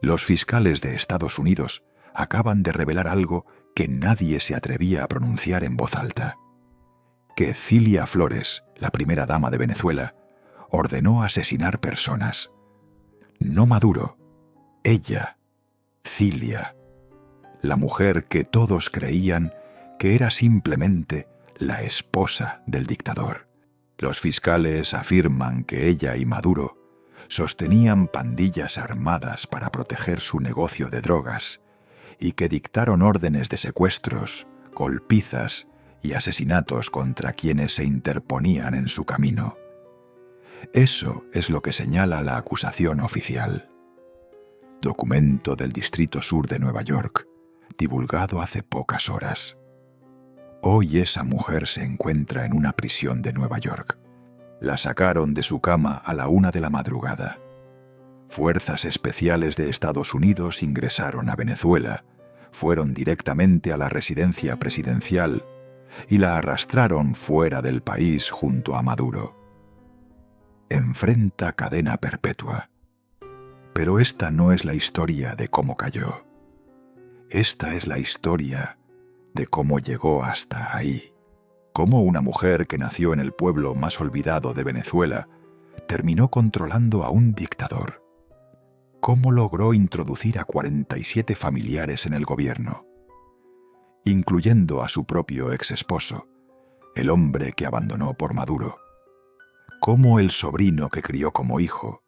Los fiscales de Estados Unidos acaban de revelar algo que nadie se atrevía a pronunciar en voz alta: que Cilia Flores, la primera dama de Venezuela, ordenó asesinar personas. No Maduro, ella, Cilia, la mujer que todos creían que era simplemente la esposa del dictador. Los fiscales afirman que ella y Maduro sostenían pandillas armadas para proteger su negocio de drogas y que dictaron órdenes de secuestros, golpizas y asesinatos contra quienes se interponían en su camino. Eso es lo que señala la acusación oficial. Documento del Distrito Sur de Nueva York, divulgado hace pocas horas. Hoy esa mujer se encuentra en una prisión de Nueva York. La sacaron de su cama a la 1 de la madrugada. Fuerzas especiales de Estados Unidos ingresaron a Venezuela, fueron directamente a la residencia presidencial y la arrastraron fuera del país junto a Maduro. Enfrenta cadena perpetua. Pero esta no es la historia de cómo cayó. Esta es la historia de cómo llegó hasta ahí. Cómo una mujer que nació en el pueblo más olvidado de Venezuela terminó controlando a un dictador. Cómo logró introducir a 47 familiares en el gobierno, incluyendo a su propio exesposo, el hombre que abandonó por Maduro. Cómo el sobrino que crió como hijo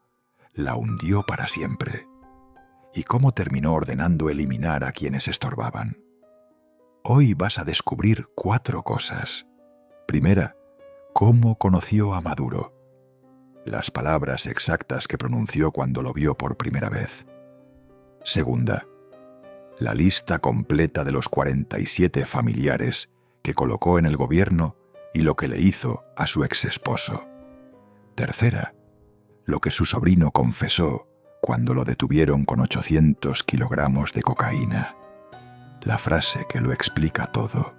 la hundió para siempre. Y cómo terminó ordenando eliminar a quienes estorbaban. Hoy vas a descubrir 4 cosas. Primera, cómo conoció a Maduro. Las palabras exactas que pronunció cuando lo vio por primera vez. Segunda, la lista completa de los 47 familiares que colocó en el gobierno y lo que le hizo a su exesposo. Tercera, lo que su sobrino confesó cuando lo detuvieron con 800 kilogramos de cocaína. La frase que lo explica todo.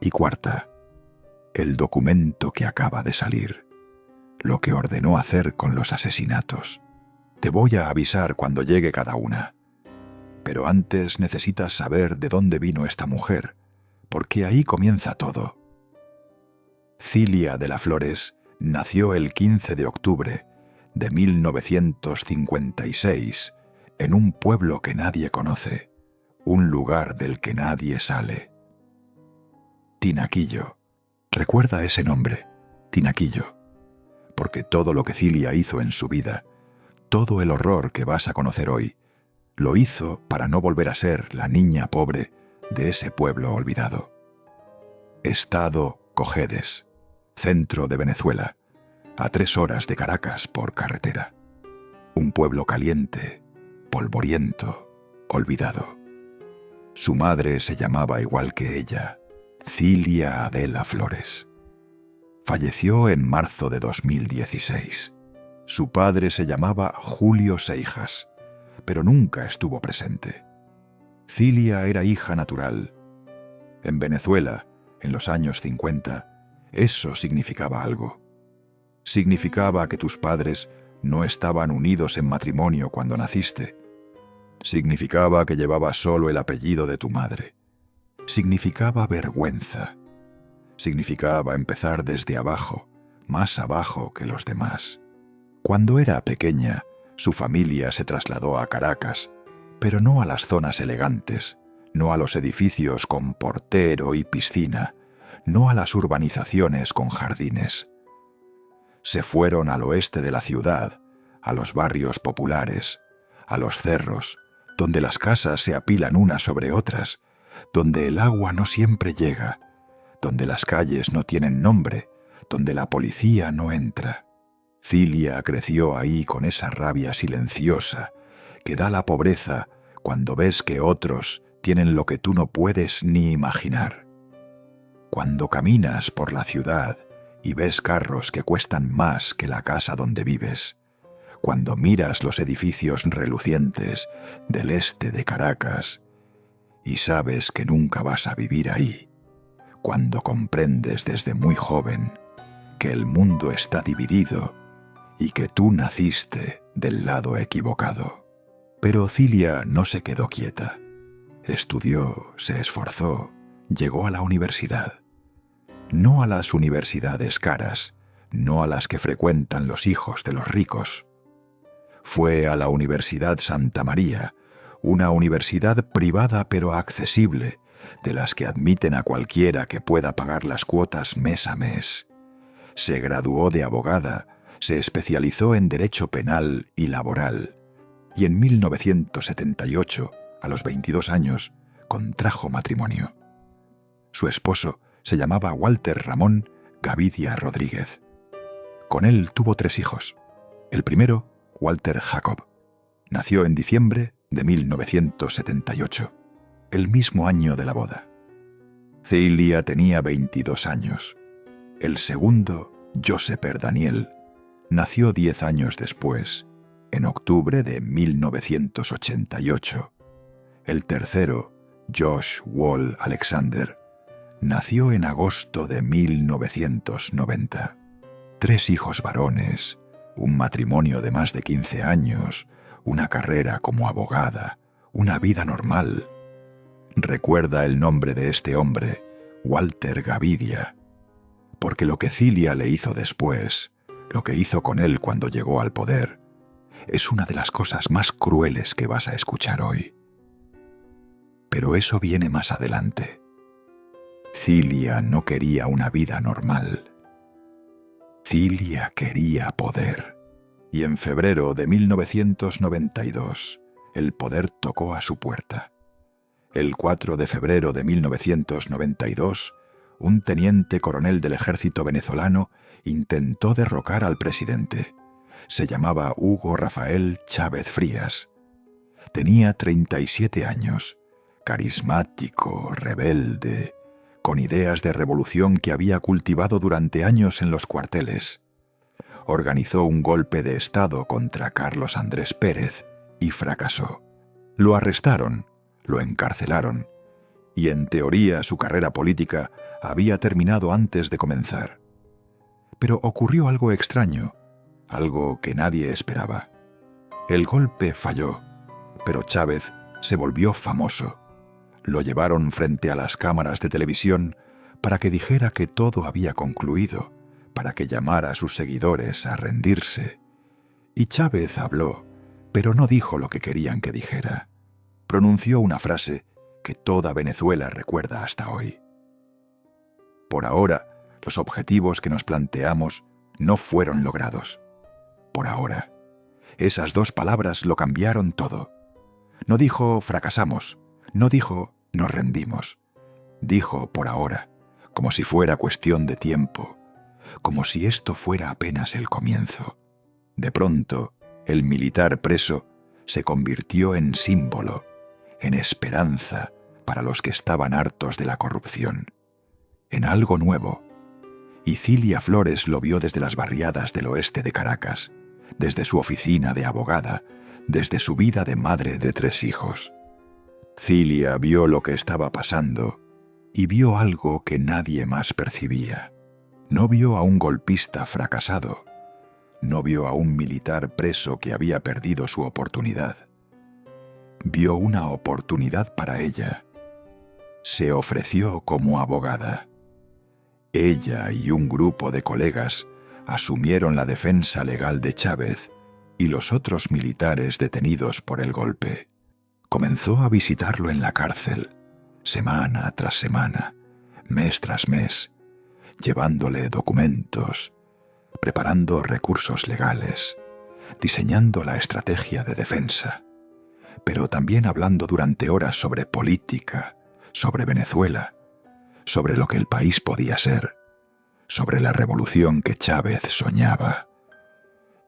Y cuarta, el documento que acaba de salir. Lo que ordenó hacer con los asesinatos. Te voy a avisar cuando llegue cada una. Pero antes necesitas saber de dónde vino esta mujer, porque ahí comienza todo. Cilia de las Flores nació el 15 de octubre de 1956 en un pueblo que nadie conoce, un lugar del que nadie sale. Tinaquillo. Recuerda ese nombre, Tinaquillo, porque todo lo que Cilia hizo en su vida, todo el horror que vas a conocer hoy, lo hizo para no volver a ser la niña pobre de ese pueblo olvidado. Estado Cojedes, centro de Venezuela, a 3 horas de Caracas por carretera. Un pueblo caliente, polvoriento, olvidado. Su madre se llamaba igual que ella, Cilia Adela Flores. Falleció en marzo de 2016. Su padre se llamaba Julio Seijas, pero nunca estuvo presente. Cilia era hija natural. En Venezuela, en los años 50, eso significaba algo. Significaba que tus padres no estaban unidos en matrimonio cuando naciste. Significaba que llevabas solo el apellido de tu madre. Significaba vergüenza. Significaba empezar desde abajo, más abajo que los demás. Cuando era pequeña, su familia se trasladó a Caracas, pero no a las zonas elegantes, no a los edificios con portero y piscina, no a las urbanizaciones con jardines. Se fueron al oeste de la ciudad, a los barrios populares, a los cerros, donde las casas se apilan unas sobre otras, donde el agua no siempre llega, donde las calles no tienen nombre, donde la policía no entra. Cilia creció ahí con esa rabia silenciosa que da la pobreza cuando ves que otros tienen lo que tú no puedes ni imaginar. Cuando caminas por la ciudad y ves carros que cuestan más que la casa donde vives, cuando miras los edificios relucientes del este de Caracas y sabes que nunca vas a vivir ahí, cuando comprendes desde muy joven que el mundo está dividido y que tú naciste del lado equivocado. Pero Cilia no se quedó quieta. Estudió, se esforzó, llegó a la universidad. No a las universidades caras, no a las que frecuentan los hijos de los ricos. Fue a la Universidad Santa María, una universidad privada pero accesible, de las que admiten a cualquiera que pueda pagar las cuotas mes a mes. Se graduó de abogada, se especializó en derecho penal y laboral, y en 1978, a los 22 años, contrajo matrimonio. Su esposo se llamaba Walter Ramón Gavidia Rodríguez. Con él tuvo 3 hijos. El primero, Walter Jacob, nació en diciembre de 1978, el mismo año de la boda. Cilia tenía 22 años. El segundo, Joseper Daniel, nació 10 años después, en octubre de 1988. El tercero, Josh Wall Alexander, nació en agosto de 1990. 3 hijos varones, un matrimonio de más de 15 años, una carrera como abogada, una vida normal. Recuerda el nombre de este hombre, Walter Gavidia, porque lo que Cilia le hizo después, lo que hizo con él cuando llegó al poder, es una de las cosas más crueles que vas a escuchar hoy. Pero eso viene más adelante. Cilia no quería una vida normal. Cilia quería poder. Y en febrero de 1992, el poder tocó a su puerta. El 4 de febrero de 1992, un teniente coronel del ejército venezolano intentó derrocar al presidente. Se llamaba Hugo Rafael Chávez Frías. Tenía 37 años, carismático, rebelde, con ideas de revolución que había cultivado durante años en los cuarteles. Organizó un golpe de Estado contra Carlos Andrés Pérez y fracasó. Lo arrestaron, lo encarcelaron, y en teoría su carrera política había terminado antes de comenzar. Pero ocurrió algo extraño, algo que nadie esperaba. El golpe falló, pero Chávez se volvió famoso. Lo llevaron frente a las cámaras de televisión para que dijera que todo había concluido, para que llamara a sus seguidores a rendirse. Y Chávez habló, pero no dijo lo que querían que dijera. Pronunció una frase que toda Venezuela recuerda hasta hoy. Por ahora, los objetivos que nos planteamos no fueron logrados. Por ahora. Esas 2 palabras lo cambiaron todo. No dijo fracasamos, no dijo nos rendimos. Dijo por ahora, como si fuera cuestión de tiempo, como si esto fuera apenas el comienzo. De pronto, el militar preso se convirtió en símbolo, en esperanza para los que estaban hartos de la corrupción, en algo nuevo. Y Cilia Flores lo vio desde las barriadas del oeste de Caracas, desde su oficina de abogada, desde su vida de madre de 3 hijos. Cilia vio lo que estaba pasando y vio algo que nadie más percibía. No vio a un golpista fracasado, no vio a un militar preso que había perdido su oportunidad. Vio una oportunidad para ella. Se ofreció como abogada. Ella y un grupo de colegas asumieron la defensa legal de Chávez y los otros militares detenidos por el golpe. Comenzó a visitarlo en la cárcel, semana tras semana, mes tras mes, llevándole documentos, preparando recursos legales, diseñando la estrategia de defensa, pero también hablando durante horas sobre política, sobre Venezuela, sobre lo que el país podía ser, sobre la revolución que Chávez soñaba.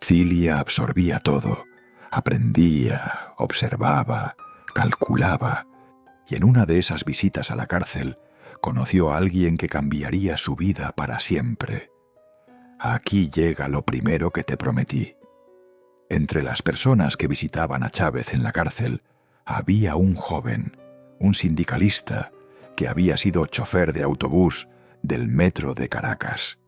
Cilia absorbía todo, aprendía, observaba, calculaba, y en una de esas visitas a la cárcel conoció a alguien que cambiaría su vida para siempre. Aquí llega lo primero que te prometí. Entre las personas que visitaban a Chávez en la cárcel había un joven, un sindicalista, que había sido chofer de autobús del metro de Caracas.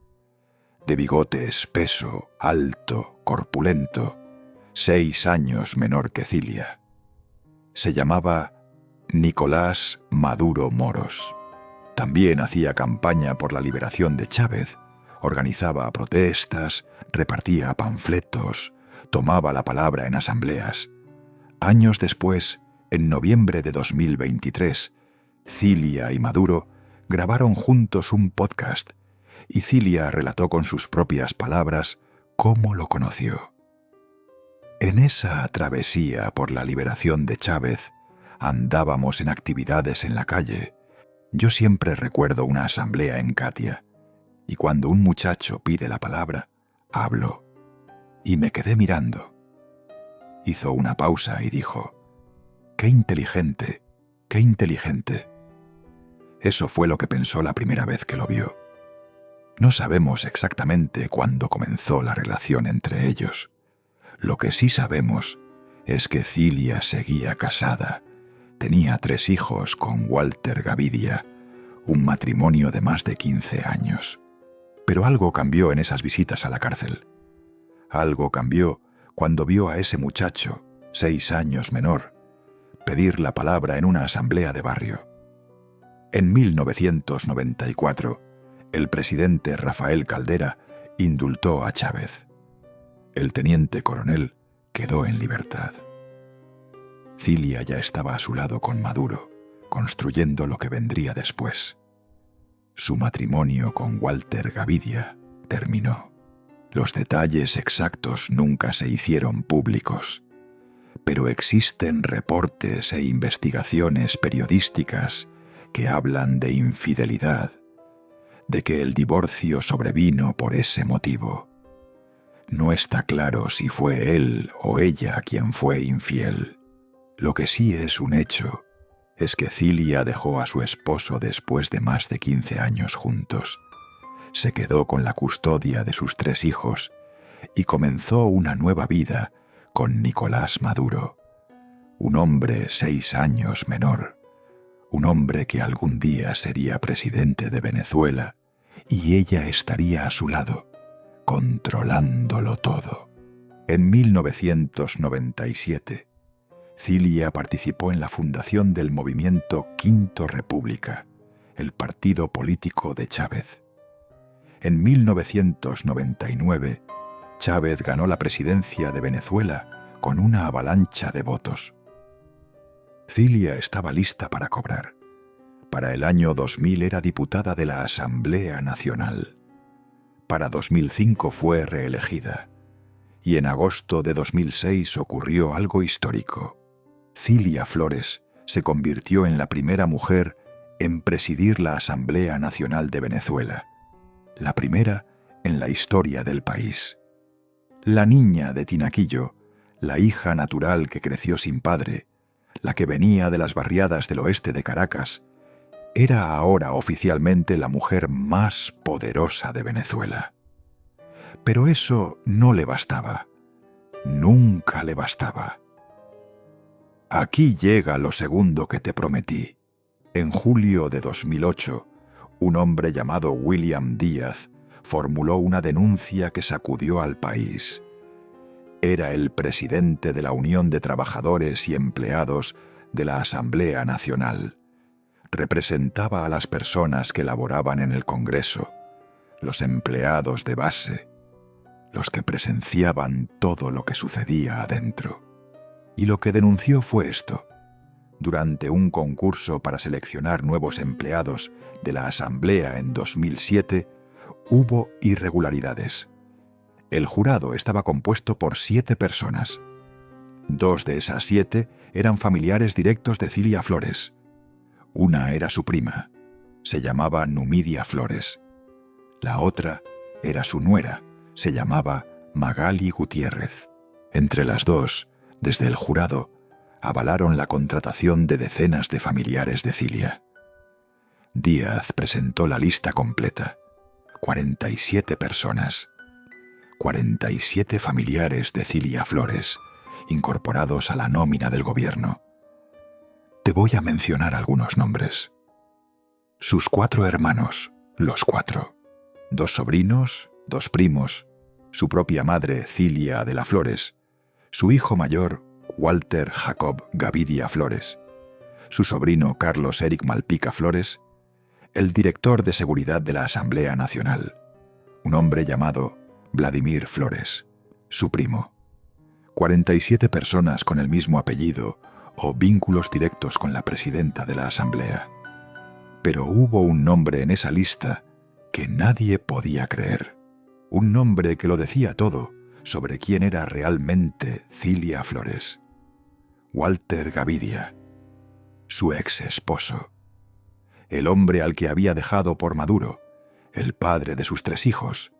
De bigote espeso, alto, corpulento, 6 años menor que Cilia. Se llamaba Nicolás Maduro Moros. También hacía campaña por la liberación de Chávez, organizaba protestas, repartía panfletos, tomaba la palabra en asambleas. Años después, en noviembre de 2023, Cilia y Maduro grabaron juntos un podcast y Cilia relató con sus propias palabras cómo lo conoció. En esa travesía por la liberación de Chávez, andábamos en actividades en la calle. Yo siempre recuerdo una asamblea en Catia, y cuando un muchacho pide la palabra, hablo, y me quedé mirando. Hizo una pausa y dijo: ¡qué inteligente, qué inteligente! Eso fue lo que pensó la primera vez que lo vio. No sabemos exactamente cuándo comenzó la relación entre ellos. Lo que sí sabemos es que Cilia seguía casada. Tenía 3 hijos con Walter Gavidia, un matrimonio de más de 15 años. Pero algo cambió en esas visitas a la cárcel. Algo cambió cuando vio a ese muchacho, 6 años menor, pedir la palabra en una asamblea de barrio. En 1994, el presidente Rafael Caldera indultó a Chávez. El teniente coronel quedó en libertad. Cilia ya estaba a su lado con Maduro, construyendo lo que vendría después. Su matrimonio con Walter Gavidia terminó. Los detalles exactos nunca se hicieron públicos, pero existen reportes e investigaciones periodísticas que hablan de infidelidad, de que el divorcio sobrevino por ese motivo. No está claro si fue él o ella quien fue infiel. Lo que sí es un hecho es que Cilia dejó a su esposo después de más de 15 años juntos. Se quedó con la custodia de sus 3 hijos y comenzó una nueva vida con Nicolás Maduro, un hombre 6 años menor, un hombre que algún día sería presidente de Venezuela y ella estaría a su lado, controlándolo todo. En 1997, Cilia participó en la fundación del movimiento Quinto República, el partido político de Chávez. En 1999, Chávez ganó la presidencia de Venezuela con una avalancha de votos. Cilia estaba lista para cobrar. Para el año 2000 era diputada de la Asamblea Nacional. Para 2005 fue reelegida. Y en agosto de 2006 ocurrió algo histórico. Cilia Flores se convirtió en la primera mujer en presidir la Asamblea Nacional de Venezuela, la primera en la historia del país. La niña de Tinaquillo, la hija natural que creció sin padre, la que venía de las barriadas del oeste de Caracas, era ahora oficialmente la mujer más poderosa de Venezuela. Pero eso no le bastaba. Nunca le bastaba. Aquí llega lo segundo que te prometí. En julio de 2008, un hombre llamado William Díaz formuló una denuncia que sacudió al país. Era el presidente de la Unión de Trabajadores y Empleados de la Asamblea Nacional. Representaba a las personas que laboraban en el Congreso, los empleados de base, los que presenciaban todo lo que sucedía adentro. Y lo que denunció fue esto. Durante un concurso para seleccionar nuevos empleados de la Asamblea en 2007, hubo irregularidades. El jurado estaba compuesto por 7 personas. 2 de esas 7 eran familiares directos de Cilia Flores. Una era su prima, se llamaba Numidia Flores. La otra era su nuera, se llamaba Magali Gutiérrez. Entre las dos, desde el jurado, avalaron la contratación de decenas de familiares de Cilia. Díaz presentó la lista completa. 47 personas. 47 familiares de Cilia Flores, incorporados a la nómina del gobierno. Te voy a mencionar algunos nombres. Sus 4 hermanos, los 4. 2 sobrinos, 2 primos, su propia madre Cilia de la Flores, su hijo mayor Walter Jacob Gavidia Flores, su sobrino Carlos Eric Malpica Flores, el director de seguridad de la Asamblea Nacional, un hombre llamado Vladimir Flores, su primo, 47 personas con el mismo apellido o vínculos directos con la presidenta de la Asamblea. Pero hubo un nombre en esa lista que nadie podía creer, un nombre que lo decía todo sobre quién era realmente Cilia Flores. Walter Gavidia, su ex esposo, el hombre al que había dejado por Maduro, el padre de sus 3 hijos,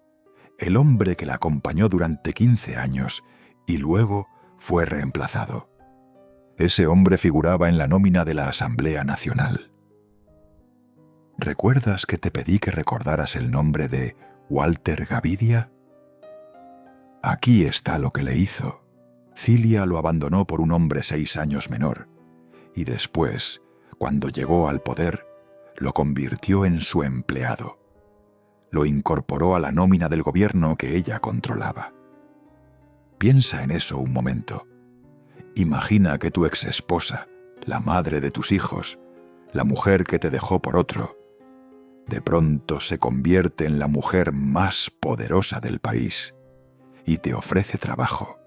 el hombre que la acompañó durante 15 años y luego fue reemplazado. Ese hombre figuraba en la nómina de la Asamblea Nacional. ¿Recuerdas que te pedí que recordaras el nombre de Walter Gavidia? Aquí está lo que le hizo. Cilia lo abandonó por un hombre 6 años menor, y después, cuando llegó al poder, lo convirtió en su empleado. Lo incorporó a la nómina del gobierno que ella controlaba. Piensa en eso un momento. Imagina que tu exesposa, la madre de tus hijos, la mujer que te dejó por otro, de pronto se convierte en la mujer más poderosa del país y te ofrece trabajo.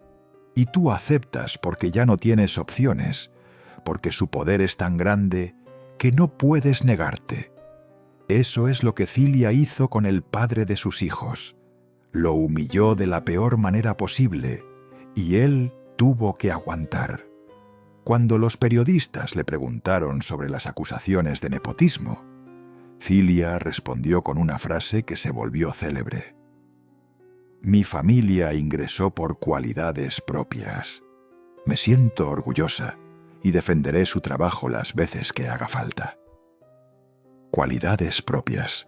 Y tú aceptas porque ya no tienes opciones, porque su poder es tan grande que no puedes negarte. Eso es lo que Cilia hizo con el padre de sus hijos. Lo humilló de la peor manera posible y él tuvo que aguantar. Cuando los periodistas le preguntaron sobre las acusaciones de nepotismo, Cilia respondió con una frase que se volvió célebre. Mi familia ingresó por cualidades propias. Me siento orgullosa y defenderé su trabajo las veces que haga falta. Cualidades propias.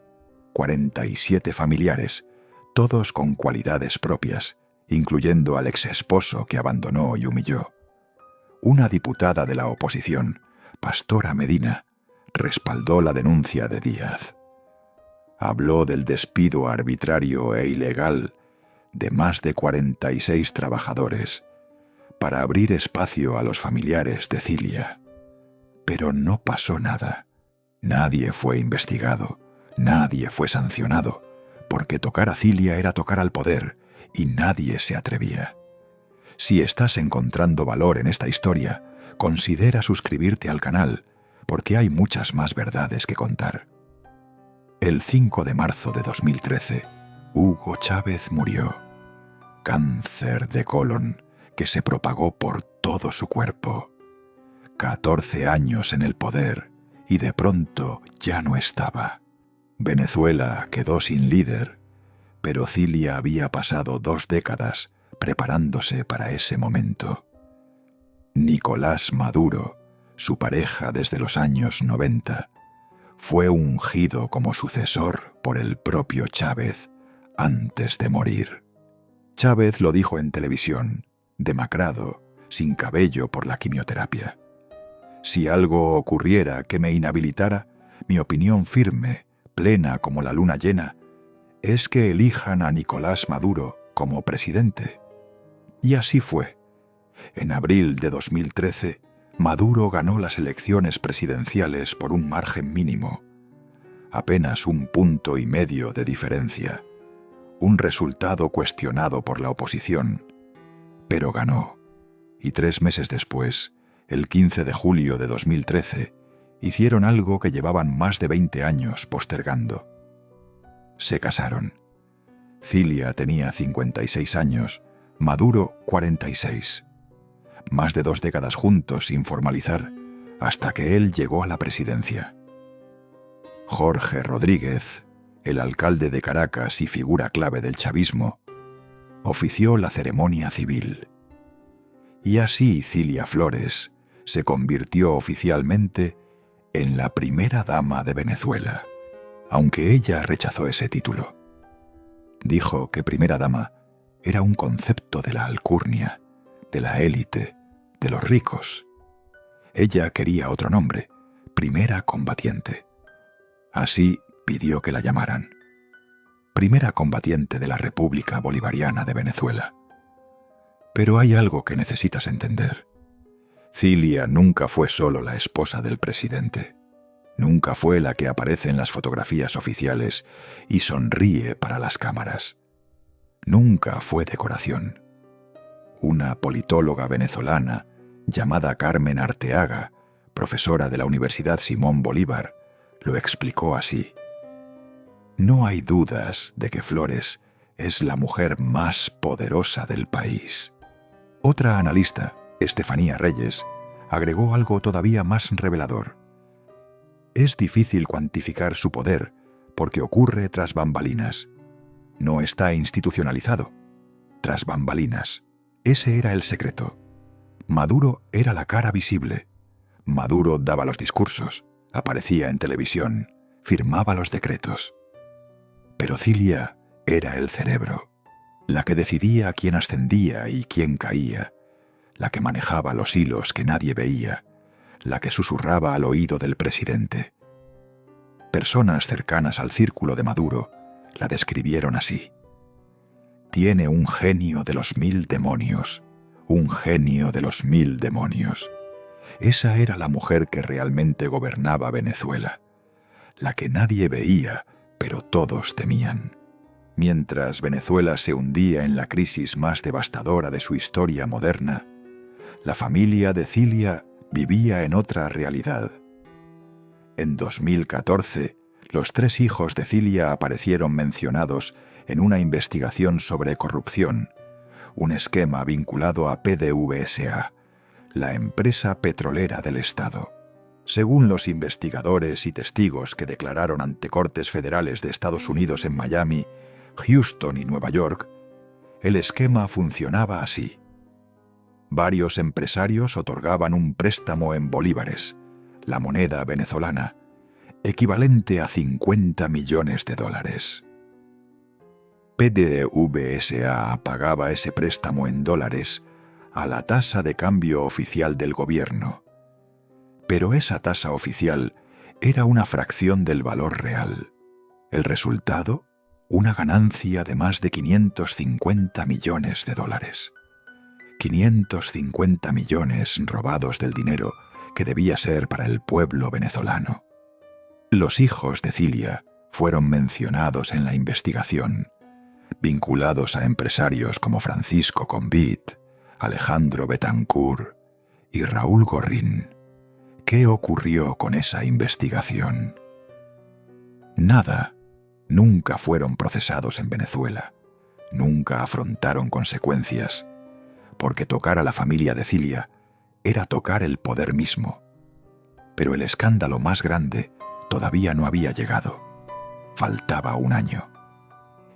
47 familiares, todos con cualidades propias, incluyendo al exesposo que abandonó y humilló. Una diputada de la oposición, Pastora Medina, respaldó la denuncia de Díaz. Habló del despido arbitrario e ilegal de más de 46 trabajadores para abrir espacio a los familiares de Cilia. Pero no pasó nada. Nadie fue investigado, nadie fue sancionado, porque tocar a Cilia era tocar al poder y nadie se atrevía. Si estás encontrando valor en esta historia, considera suscribirte al canal, porque hay muchas más verdades que contar. El 5 de marzo de 2013, Hugo Chávez murió. Cáncer de colon que se propagó por todo su cuerpo. 14 años en el poder y de pronto ya no estaba. Venezuela quedó sin líder, pero Cilia había pasado 2 décadas preparándose para ese momento. Nicolás Maduro, su pareja desde los años 90, fue ungido como sucesor por el propio Chávez antes de morir. Chávez lo dijo en televisión, demacrado, sin cabello por la quimioterapia. Si algo ocurriera que me inhabilitara, mi opinión firme, plena como la luna llena, es que elijan a Nicolás Maduro como presidente. Y así fue. En abril de 2013, Maduro ganó las elecciones presidenciales por un margen mínimo, apenas 1,5 puntos de diferencia, un resultado cuestionado por la oposición, pero ganó. Y 3 meses después, el 15 de julio de 2013, hicieron algo que llevaban más de 20 años postergando. Se casaron. Cilia tenía 56 años, Maduro 46. Más de 2 décadas juntos sin formalizar, hasta que él llegó a la presidencia. Jorge Rodríguez, el alcalde de Caracas y figura clave del chavismo, ofició la ceremonia civil. Y así Cilia Flores se convirtió oficialmente en la primera dama de Venezuela, aunque ella rechazó ese título. Dijo que primera dama era un concepto de la alcurnia, de la élite, de los ricos. Ella quería otro nombre, primera combatiente. Así pidió que la llamaran. Primera combatiente de la República Bolivariana de Venezuela. Pero hay algo que necesitas entender. Cilia nunca fue solo la esposa del presidente. Nunca fue la que aparece en las fotografías oficiales y sonríe para las cámaras. Nunca fue decoración. Una politóloga venezolana llamada Carmen Arteaga, profesora de la Universidad Simón Bolívar, lo explicó así. No hay dudas de que Flores es la mujer más poderosa del país. Otra analista, Estefanía Reyes, agregó algo todavía más revelador. Es difícil cuantificar su poder porque ocurre tras bambalinas. No está institucionalizado. Tras bambalinas. Ese era el secreto. Maduro era la cara visible. Maduro daba los discursos, aparecía en televisión, firmaba los decretos. Pero Cilia era el cerebro, la que decidía quién ascendía y quién caía, la que manejaba los hilos que nadie veía, la que susurraba al oído del presidente. Personas cercanas al círculo de Maduro la describieron así. Tiene un genio de los 1000 demonios, un genio de los 1000 demonios. Esa era la mujer que realmente gobernaba Venezuela, la que nadie veía, pero todos temían. Mientras Venezuela se hundía en la crisis más devastadora de su historia moderna, la familia de Cilia vivía en otra realidad. En 2014, los 3 hijos de Cilia aparecieron mencionados en una investigación sobre corrupción, un esquema vinculado a PDVSA, la empresa petrolera del Estado. Según los investigadores y testigos que declararon ante cortes federales de Estados Unidos en Miami, Houston y Nueva York, el esquema funcionaba así. Varios empresarios otorgaban un préstamo en bolívares, la moneda venezolana, equivalente a $50 millones. PDVSA pagaba ese préstamo en dólares a la tasa de cambio oficial del gobierno. Pero esa tasa oficial era una fracción del valor real. El resultado, una ganancia de más de $550 millones. 550 millones robados del dinero que debía ser para el pueblo venezolano. Los hijos de Cilia fueron mencionados en la investigación, vinculados a empresarios como Francisco Convit, Alejandro Betancourt y Raúl Gorrín. ¿Qué ocurrió con esa investigación? Nada. Nunca fueron procesados en Venezuela. Nunca afrontaron consecuencias, porque tocar a la familia de Cilia era tocar el poder mismo. Pero el escándalo más grande todavía no había llegado. Faltaba un año.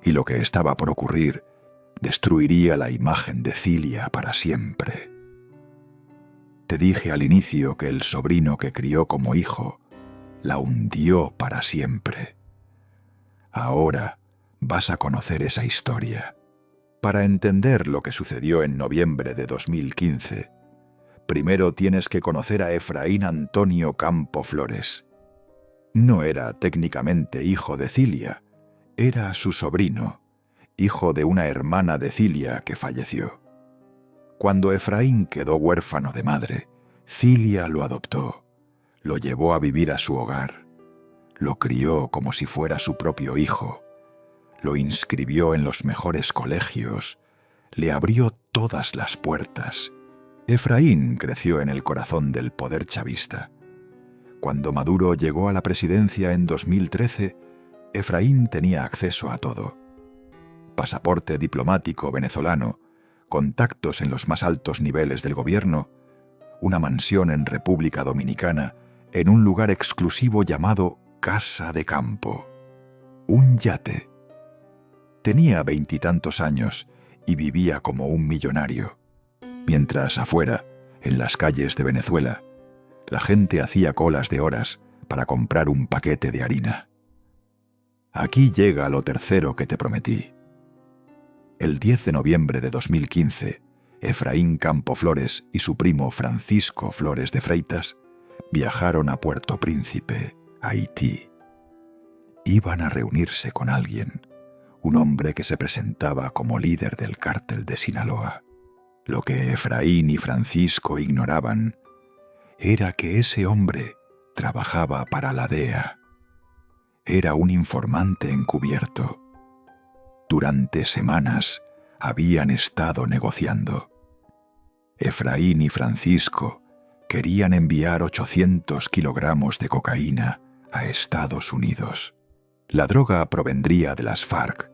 Y lo que estaba por ocurrir destruiría la imagen de Cilia para siempre. Te dije al inicio que el sobrino que crió como hijo la hundió para siempre. Ahora vas a conocer esa historia. Para entender lo que sucedió en noviembre de 2015, primero tienes que conocer a Efraín Antonio Campo Flores. No era técnicamente hijo de Cilia, era su sobrino, hijo de una hermana de Cilia que falleció. Cuando Efraín quedó huérfano de madre, Cilia lo adoptó, lo llevó a vivir a su hogar, lo crió como si fuera su propio hijo, lo inscribió en los mejores colegios, le abrió todas las puertas. Efraín creció en el corazón del poder chavista. Cuando Maduro llegó a la presidencia en 2013, Efraín tenía acceso a todo. Pasaporte diplomático venezolano, contactos en los más altos niveles del gobierno, una mansión en República Dominicana, en un lugar exclusivo llamado Casa de Campo. Un yate. Tenía 20 y tantos años y vivía como un millonario. Mientras afuera, en las calles de Venezuela, la gente hacía colas de horas para comprar un paquete de harina. Aquí llega lo tercero que te prometí. El 10 de noviembre de 2015, Efraín Campo Flores y su primo Francisco Flores de Freitas viajaron a Puerto Príncipe, Haití. Iban a reunirse con alguien, un hombre que se presentaba como líder del cártel de Sinaloa. Lo que Efraín y Francisco ignoraban era que ese hombre trabajaba para la DEA. Era un informante encubierto. Durante semanas habían estado negociando. Efraín y Francisco querían enviar 800 kilogramos de cocaína a Estados Unidos. La droga provendría de las FARC,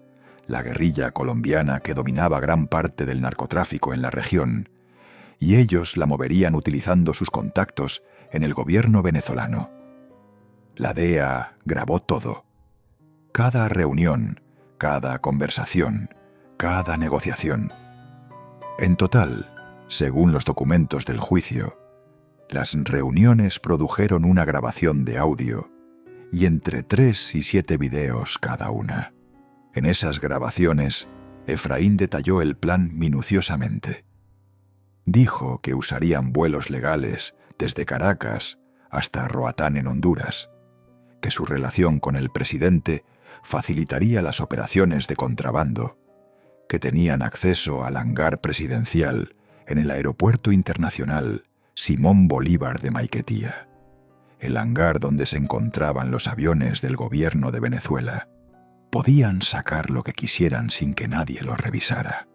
la guerrilla colombiana que dominaba gran parte del narcotráfico en la región, y ellos la moverían utilizando sus contactos en el gobierno venezolano. La DEA grabó todo. Cada reunión, cada conversación, cada negociación. En total, según los documentos del juicio, las reuniones produjeron una grabación de audio y entre 3 y 7 videos cada una. En esas grabaciones, Efraín detalló el plan minuciosamente. Dijo que usarían vuelos legales desde Caracas hasta Roatán en Honduras, que su relación con el presidente facilitaría las operaciones de contrabando, que tenían acceso al hangar presidencial en el Aeropuerto Internacional Simón Bolívar de Maiquetía, el hangar donde se encontraban los aviones del gobierno de Venezuela. Podían sacar lo que quisieran sin que nadie los revisara.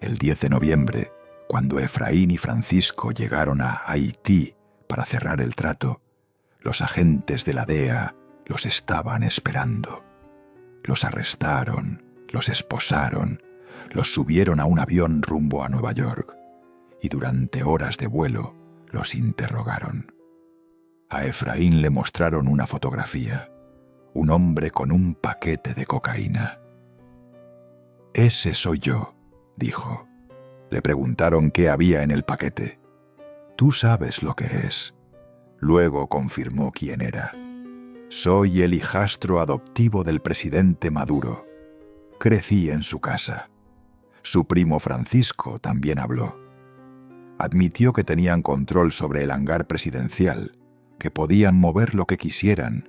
El 10 de noviembre, cuando Efraín y Francisco llegaron a Haití para cerrar el trato, los agentes de la DEA los estaban esperando. Los arrestaron, los esposaron, los subieron a un avión rumbo a Nueva York y durante horas de vuelo los interrogaron. A Efraín le mostraron una fotografía, un hombre con un paquete de cocaína. «Ese soy yo», dijo. Le preguntaron qué había en el paquete. «Tú sabes lo que es». Luego confirmó quién era. «Soy el hijastro adoptivo del presidente Maduro. Crecí en su casa». Su primo Francisco también habló. Admitió que tenían control sobre el hangar presidencial, que podían mover lo que quisieran,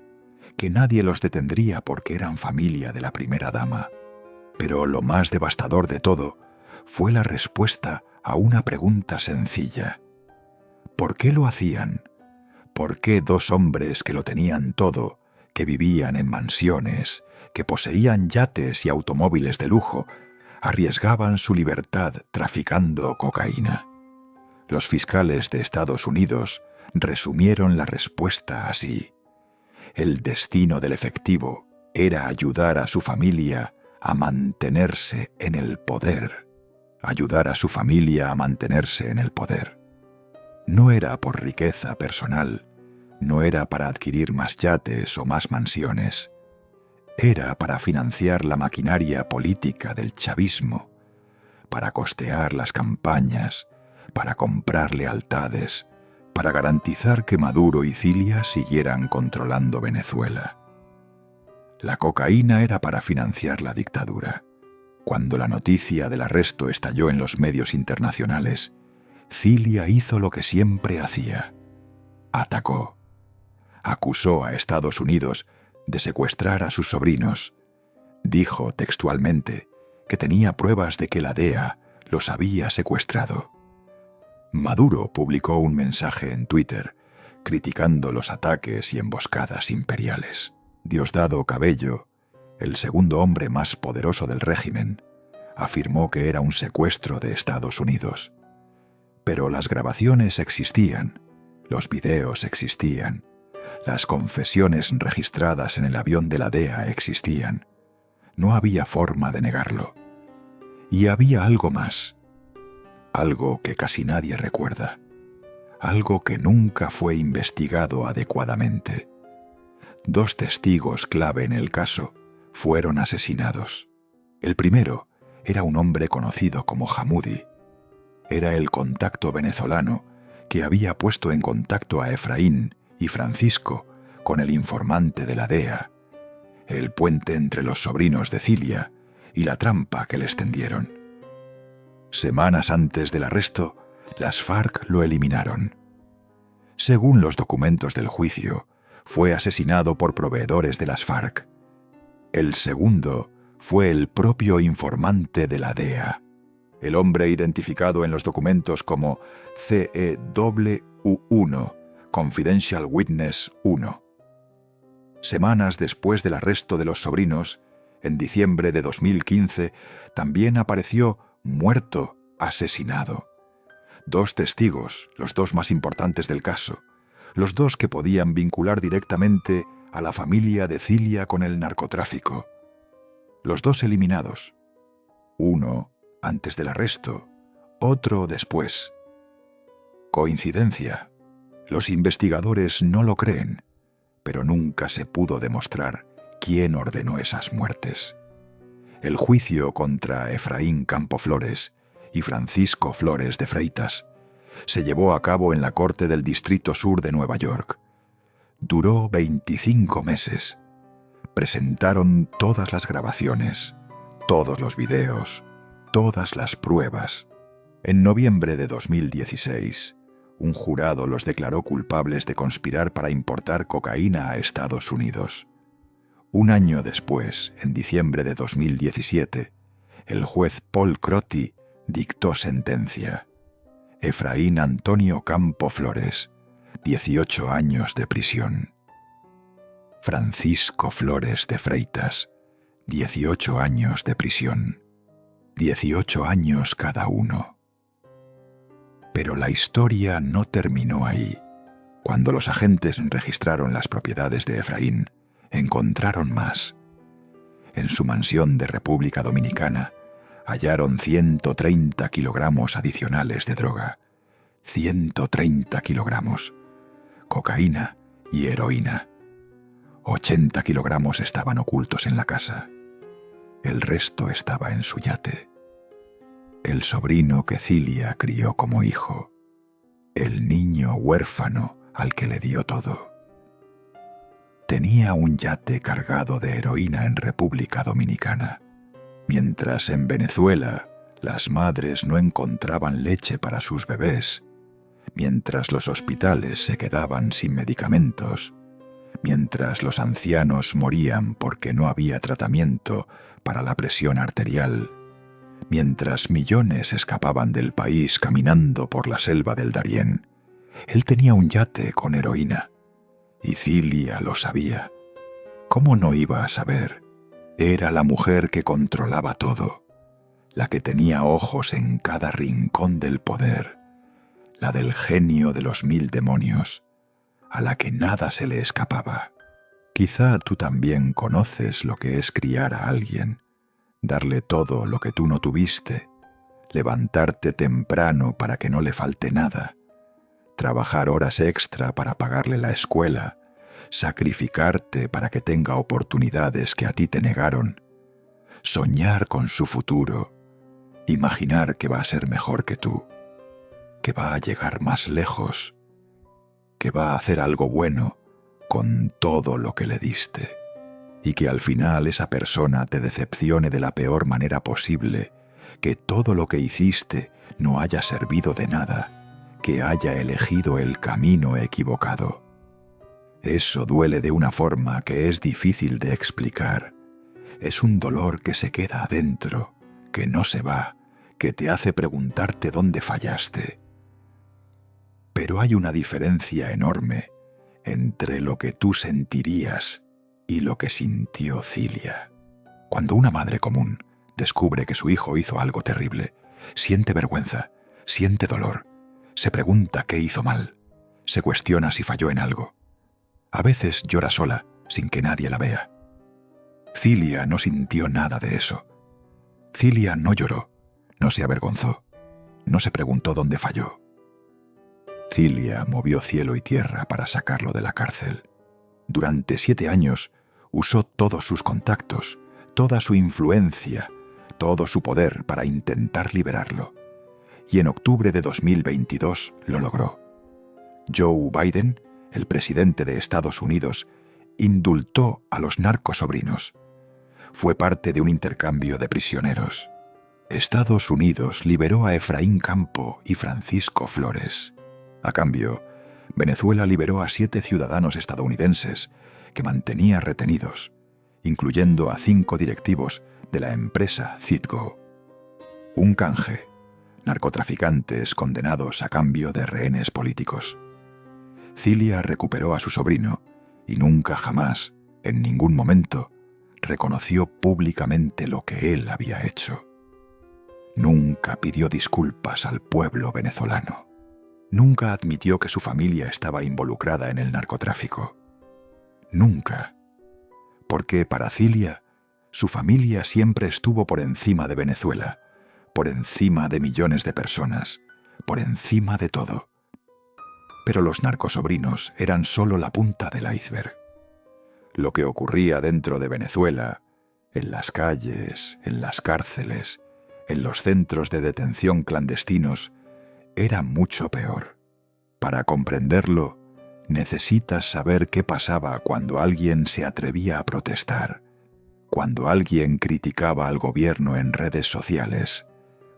que nadie los detendría porque eran familia de la primera dama. Pero lo más devastador de todo fue la respuesta a una pregunta sencilla. ¿Por qué lo hacían? ¿Por qué 2 hombres que lo tenían todo, que vivían en mansiones, que poseían yates y automóviles de lujo, arriesgaban su libertad traficando cocaína? Los fiscales de Estados Unidos resumieron la respuesta así. El destino del efectivo era ayudar a su familia a mantenerse en el poder. Ayudar a su familia a mantenerse en el poder. No era por riqueza personal, no era para adquirir más yates o más mansiones. Era para financiar la maquinaria política del chavismo, para costear las campañas, para comprar lealtades, para garantizar que Maduro y Cilia siguieran controlando Venezuela. La cocaína era para financiar la dictadura. Cuando la noticia del arresto estalló en los medios internacionales, Cilia hizo lo que siempre hacía. Atacó. Acusó a Estados Unidos de secuestrar a sus sobrinos. Dijo textualmente que tenía pruebas de que la DEA los había secuestrado. Maduro publicó un mensaje en Twitter criticando los ataques y emboscadas imperiales. Diosdado Cabello, el segundo hombre más poderoso del régimen, afirmó que era un secuestro de Estados Unidos. Pero las grabaciones existían, los videos existían, las confesiones registradas en el avión de la DEA existían. No había forma de negarlo. Y había algo más. Algo que casi nadie recuerda. Algo que nunca fue investigado adecuadamente. 2 testigos clave en el caso fueron asesinados. El primero era un hombre conocido como Hamoudi. Era el contacto venezolano que había puesto en contacto a Efraín y Francisco con el informante de la DEA, el puente entre los sobrinos de Cilia y la trampa que les tendieron. Semanas antes del arresto, las FARC lo eliminaron. Según los documentos del juicio, fue asesinado por proveedores de las FARC. El segundo fue el propio informante de la DEA, el hombre identificado en los documentos como CEW1, Confidential Witness 1. Semanas después del arresto de los sobrinos, en diciembre de 2015, también apareció muerto, asesinado. 2 testigos, los 2 más importantes del caso, los 2 que podían vincular directamente a la familia de Cilia con el narcotráfico. Los 2 eliminados. Uno antes del arresto, otro después. ¿Coincidencia? Los investigadores no lo creen, pero nunca se pudo demostrar quién ordenó esas muertes. El juicio contra Efraín Campo Flores y Francisco Flores de Freitas se llevó a cabo en la Corte del Distrito Sur de Nueva York. Duró 25 meses. Presentaron todas las grabaciones, todos los videos, todas las pruebas. En noviembre de 2016, un jurado los declaró culpables de conspirar para importar cocaína a Estados Unidos. Un año después, en diciembre de 2017, el juez Paul Crotty dictó sentencia. Efraín Antonio Campo Flores, 18 años de prisión. Francisco Flores de Freitas, 18 años de prisión. 18 años cada uno. Pero la historia no terminó ahí. Cuando los agentes registraron las propiedades de Efraín, encontraron más. En su mansión de República Dominicana hallaron 130 kilogramos adicionales de droga. 130 kilogramos. Cocaína y heroína. 80 kilogramos estaban ocultos en la casa. El resto estaba en su yate. El sobrino que Cilia crió como hijo. El niño huérfano al que le dio todo. Tenía un yate cargado de heroína en República Dominicana, mientras en Venezuela las madres no encontraban leche para sus bebés, mientras los hospitales se quedaban sin medicamentos, mientras los ancianos morían porque no había tratamiento para la presión arterial, mientras millones escapaban del país caminando por la selva del Darién. Él tenía un yate con heroína, y Cilia lo sabía. ¿Cómo no iba a saber? Era la mujer que controlaba todo, la que tenía ojos en cada rincón del poder, la del genio de los 1000 demonios, a la que nada se le escapaba. Quizá tú también conoces lo que es criar a alguien, darle todo lo que tú no tuviste, levantarte temprano para que no le falte nada, trabajar horas extra para pagarle la escuela, sacrificarte para que tenga oportunidades que a ti te negaron, soñar con su futuro, imaginar que va a ser mejor que tú, que va a llegar más lejos, que va a hacer algo bueno con todo lo que le diste, y que al final esa persona te decepcione de la peor manera posible, que todo lo que hiciste no haya servido de nada, que haya elegido el camino equivocado. Eso duele de una forma que es difícil de explicar. Es un dolor que se queda adentro, que no se va, que te hace preguntarte dónde fallaste. Pero hay una diferencia enorme entre lo que tú sentirías y lo que sintió Cilia. Cuando una madre común descubre que su hijo hizo algo terrible, siente vergüenza, siente dolor, se pregunta qué hizo mal, se cuestiona si falló en algo. A veces llora sola, sin que nadie la vea. Cilia no sintió nada de eso. Cilia no lloró, no se avergonzó, no se preguntó dónde falló. Cilia movió cielo y tierra para sacarlo de la cárcel. Durante 7 años usó todos sus contactos, toda su influencia, todo su poder para intentar liberarlo. Y en octubre de 2022 lo logró. Joe Biden, el presidente de Estados Unidos, indultó a los narcosobrinos. Fue parte de un intercambio de prisioneros. Estados Unidos liberó a Efraín Campo y Francisco Flores. A cambio, Venezuela liberó a 7 ciudadanos estadounidenses que mantenía retenidos, incluyendo a 5 directivos de la empresa Citgo. Un canje, narcotraficantes condenados a cambio de rehenes políticos. Cilia recuperó a su sobrino y nunca jamás, en ningún momento, reconoció públicamente lo que él había hecho. Nunca pidió disculpas al pueblo venezolano. Nunca admitió que su familia estaba involucrada en el narcotráfico. Nunca. Porque para Cilia, su familia siempre estuvo por encima de Venezuela, por encima de millones de personas, por encima de todo. Pero los narcosobrinos eran solo la punta del iceberg. Lo que ocurría dentro de Venezuela, en las calles, en las cárceles, en los centros de detención clandestinos, era mucho peor. Para comprenderlo, necesitas saber qué pasaba cuando alguien se atrevía a protestar, cuando alguien criticaba al gobierno en redes sociales,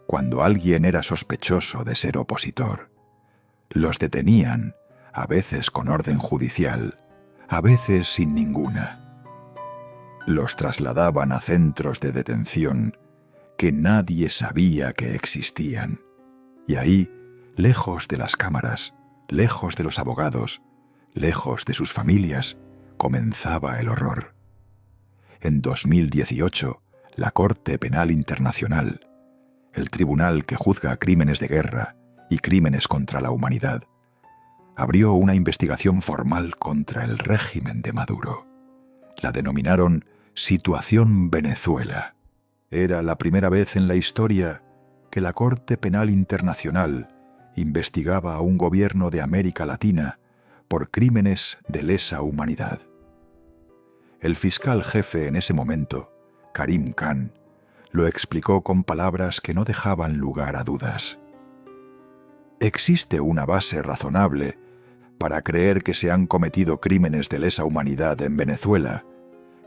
cuando alguien era sospechoso de ser opositor. Los detenían, a veces con orden judicial, a veces sin ninguna. Los trasladaban a centros de detención que nadie sabía que existían. Y ahí, lejos de las cámaras, lejos de los abogados, lejos de sus familias, comenzaba el horror. En 2018, la Corte Penal Internacional, el tribunal que juzga crímenes de guerra y crímenes contra la humanidad, abrió una investigación formal contra el régimen de Maduro. La denominaron Situación Venezuela. Era la primera vez en la historia que la Corte Penal Internacional investigaba a un gobierno de América Latina por crímenes de lesa humanidad. El fiscal jefe en ese momento, Karim Khan, lo explicó con palabras que no dejaban lugar a dudas. Existe una base razonable para creer que se han cometido crímenes de lesa humanidad en Venezuela,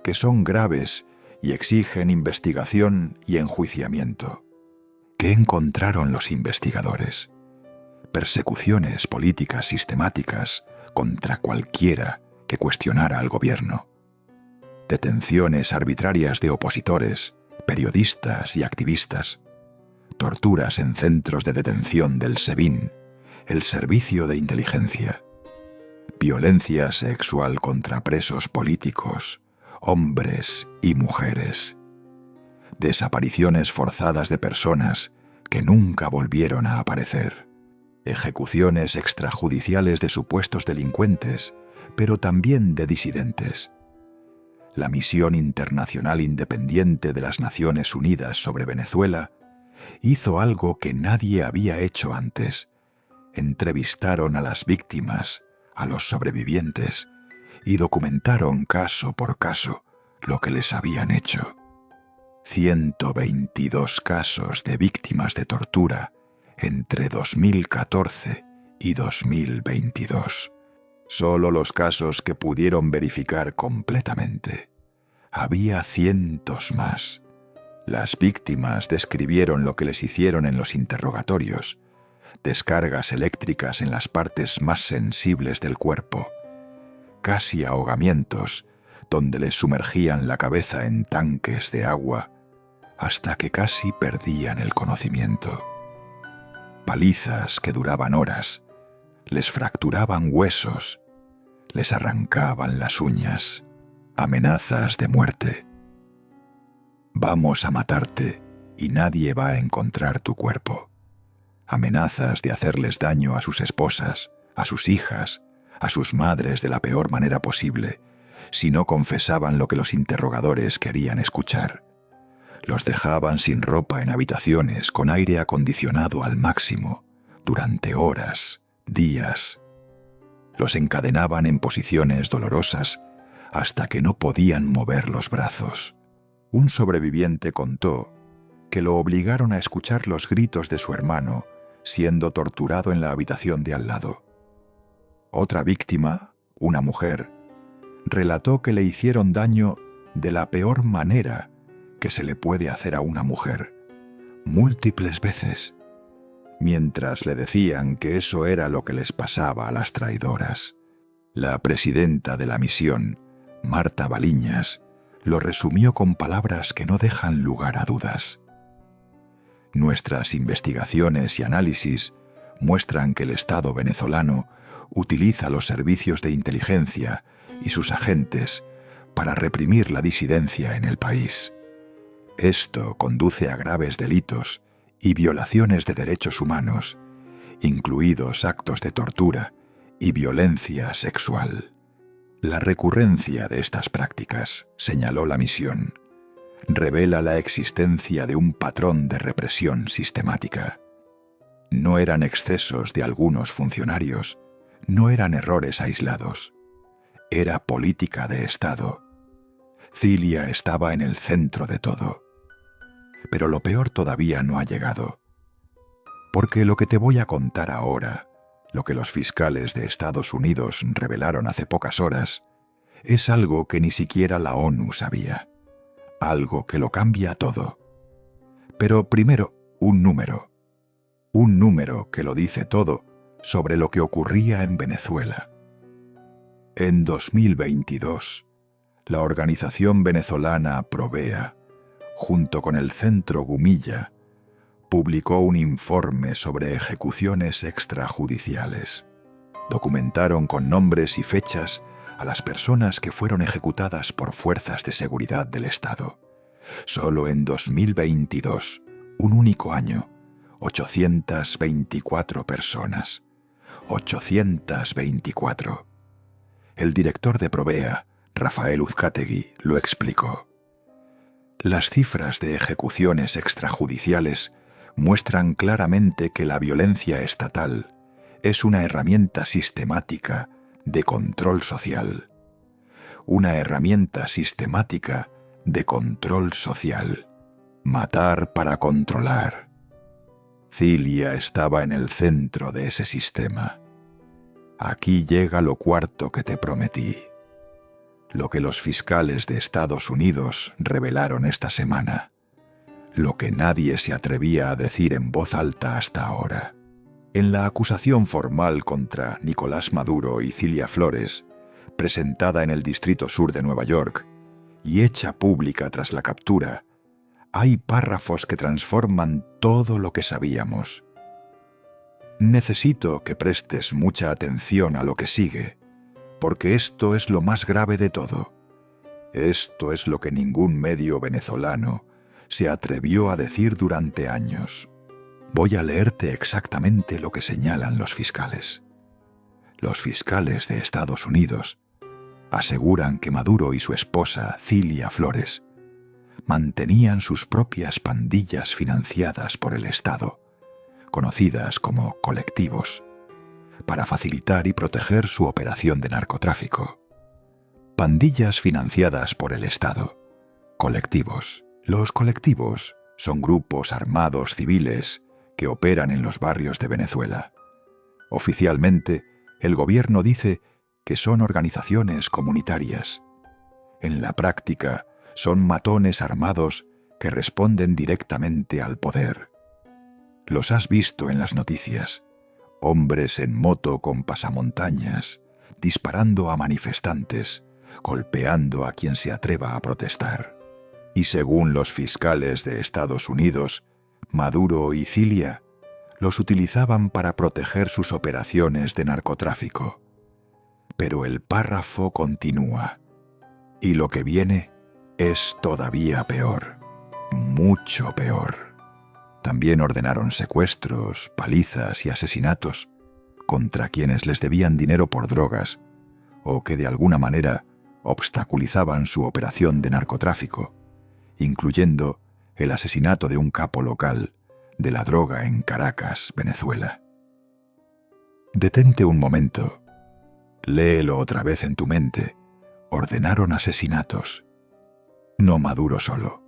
que son graves y exigen investigación y enjuiciamiento. ¿Qué encontraron los investigadores? Persecuciones políticas sistemáticas contra cualquiera que cuestionara al gobierno. Detenciones arbitrarias de opositores, periodistas y activistas. Torturas en centros de detención del SEBIN, el Servicio de Inteligencia. Violencia sexual contra presos políticos, hombres y mujeres. Desapariciones forzadas de personas que nunca volvieron a aparecer. Ejecuciones extrajudiciales de supuestos delincuentes, pero también de disidentes. La Misión Internacional Independiente de las Naciones Unidas sobre Venezuela hizo algo que nadie había hecho antes. Entrevistaron a las víctimas, a los sobrevivientes, y documentaron caso por caso lo que les habían hecho. 122 casos de víctimas de tortura entre 2014 y 2022. Solo los casos que pudieron verificar completamente. Había cientos más. Las víctimas describieron lo que les hicieron en los interrogatorios, descargas eléctricas en las partes más sensibles del cuerpo, casi ahogamientos, donde les sumergían la cabeza en tanques de agua hasta que casi perdían el conocimiento. Palizas que duraban horas, les fracturaban huesos, les arrancaban las uñas, amenazas de muerte. Vamos a matarte y nadie va a encontrar tu cuerpo. Amenazas de hacerles daño a sus esposas, a sus hijas, a sus madres de la peor manera posible, si no confesaban lo que los interrogadores querían escuchar. Los dejaban sin ropa en habitaciones con aire acondicionado al máximo, durante horas, días. Los encadenaban en posiciones dolorosas hasta que no podían mover los brazos. Un sobreviviente contó que lo obligaron a escuchar los gritos de su hermano siendo torturado en la habitación de al lado. Otra víctima, una mujer, relató que le hicieron daño de la peor manera que se le puede hacer a una mujer, múltiples veces, mientras le decían que eso era lo que les pasaba a las traidoras. La presidenta de la misión, Marta Baliñas, lo resumió con palabras que no dejan lugar a dudas. Nuestras investigaciones y análisis muestran que el Estado venezolano utiliza los servicios de inteligencia y sus agentes para reprimir la disidencia en el país. Esto conduce a graves delitos y violaciones de derechos humanos, incluidos actos de tortura y violencia sexual. La recurrencia de estas prácticas, señaló la misión, revela la existencia de un patrón de represión sistemática. No eran excesos de algunos funcionarios, no eran errores aislados. Era política de Estado. Cilia estaba en el centro de todo. Pero lo peor todavía no ha llegado. Porque lo que te voy a contar ahora, lo que los fiscales de Estados Unidos revelaron hace pocas horas, es algo que ni siquiera la ONU sabía. Algo que lo cambia todo. Pero primero, un número. Un número que lo dice todo sobre lo que ocurría en Venezuela. En 2022, la organización venezolana Provea, junto con el Centro Gumilla, publicó un informe sobre ejecuciones extrajudiciales. Documentaron con nombres y fechas a las personas que fueron ejecutadas por fuerzas de seguridad del Estado. Solo en 2022, un único año, 824 personas. 824. El director de Provea, Rafael Uzcategui, lo explicó. Las cifras de ejecuciones extrajudiciales muestran claramente que la violencia estatal es una herramienta sistemática de control social. Una herramienta sistemática de control social. Matar para controlar. Cilia estaba en el centro de ese sistema. Aquí llega lo cuarto que te prometí. Lo que los fiscales de Estados Unidos revelaron esta semana. Lo que nadie se atrevía a decir en voz alta hasta ahora. En la acusación formal contra Nicolás Maduro y Cilia Flores, presentada en el Distrito Sur de Nueva York y hecha pública tras la captura, hay párrafos que transforman todo lo que sabíamos. Necesito que prestes mucha atención a lo que sigue, porque esto es lo más grave de todo. Esto es lo que ningún medio venezolano se atrevió a decir durante años. Voy a leerte exactamente lo que señalan los fiscales. Los fiscales de Estados Unidos aseguran que Maduro y su esposa, Cilia Flores, mantenían sus propias pandillas financiadas por el Estado, conocidas como colectivos, para facilitar y proteger su operación de narcotráfico. Pandillas financiadas por el Estado. Colectivos. Los colectivos son grupos armados civiles que operan en los barrios de Venezuela. Oficialmente, el gobierno dice que son organizaciones comunitarias. En la práctica, son matones armados que responden directamente al poder. Los has visto en las noticias. Hombres en moto con pasamontañas, disparando a manifestantes, golpeando a quien se atreva a protestar. Y según los fiscales de Estados Unidos, Maduro y Cilia los utilizaban para proteger sus operaciones de narcotráfico. Pero el párrafo continúa. Y lo que viene es todavía peor. Mucho peor. También ordenaron secuestros, palizas y asesinatos contra quienes les debían dinero por drogas o que de alguna manera obstaculizaban su operación de narcotráfico, incluyendo el asesinato de un capo local de la droga en Caracas, Venezuela. Detente un momento. Léelo otra vez en tu mente. Ordenaron asesinatos. No Maduro solo.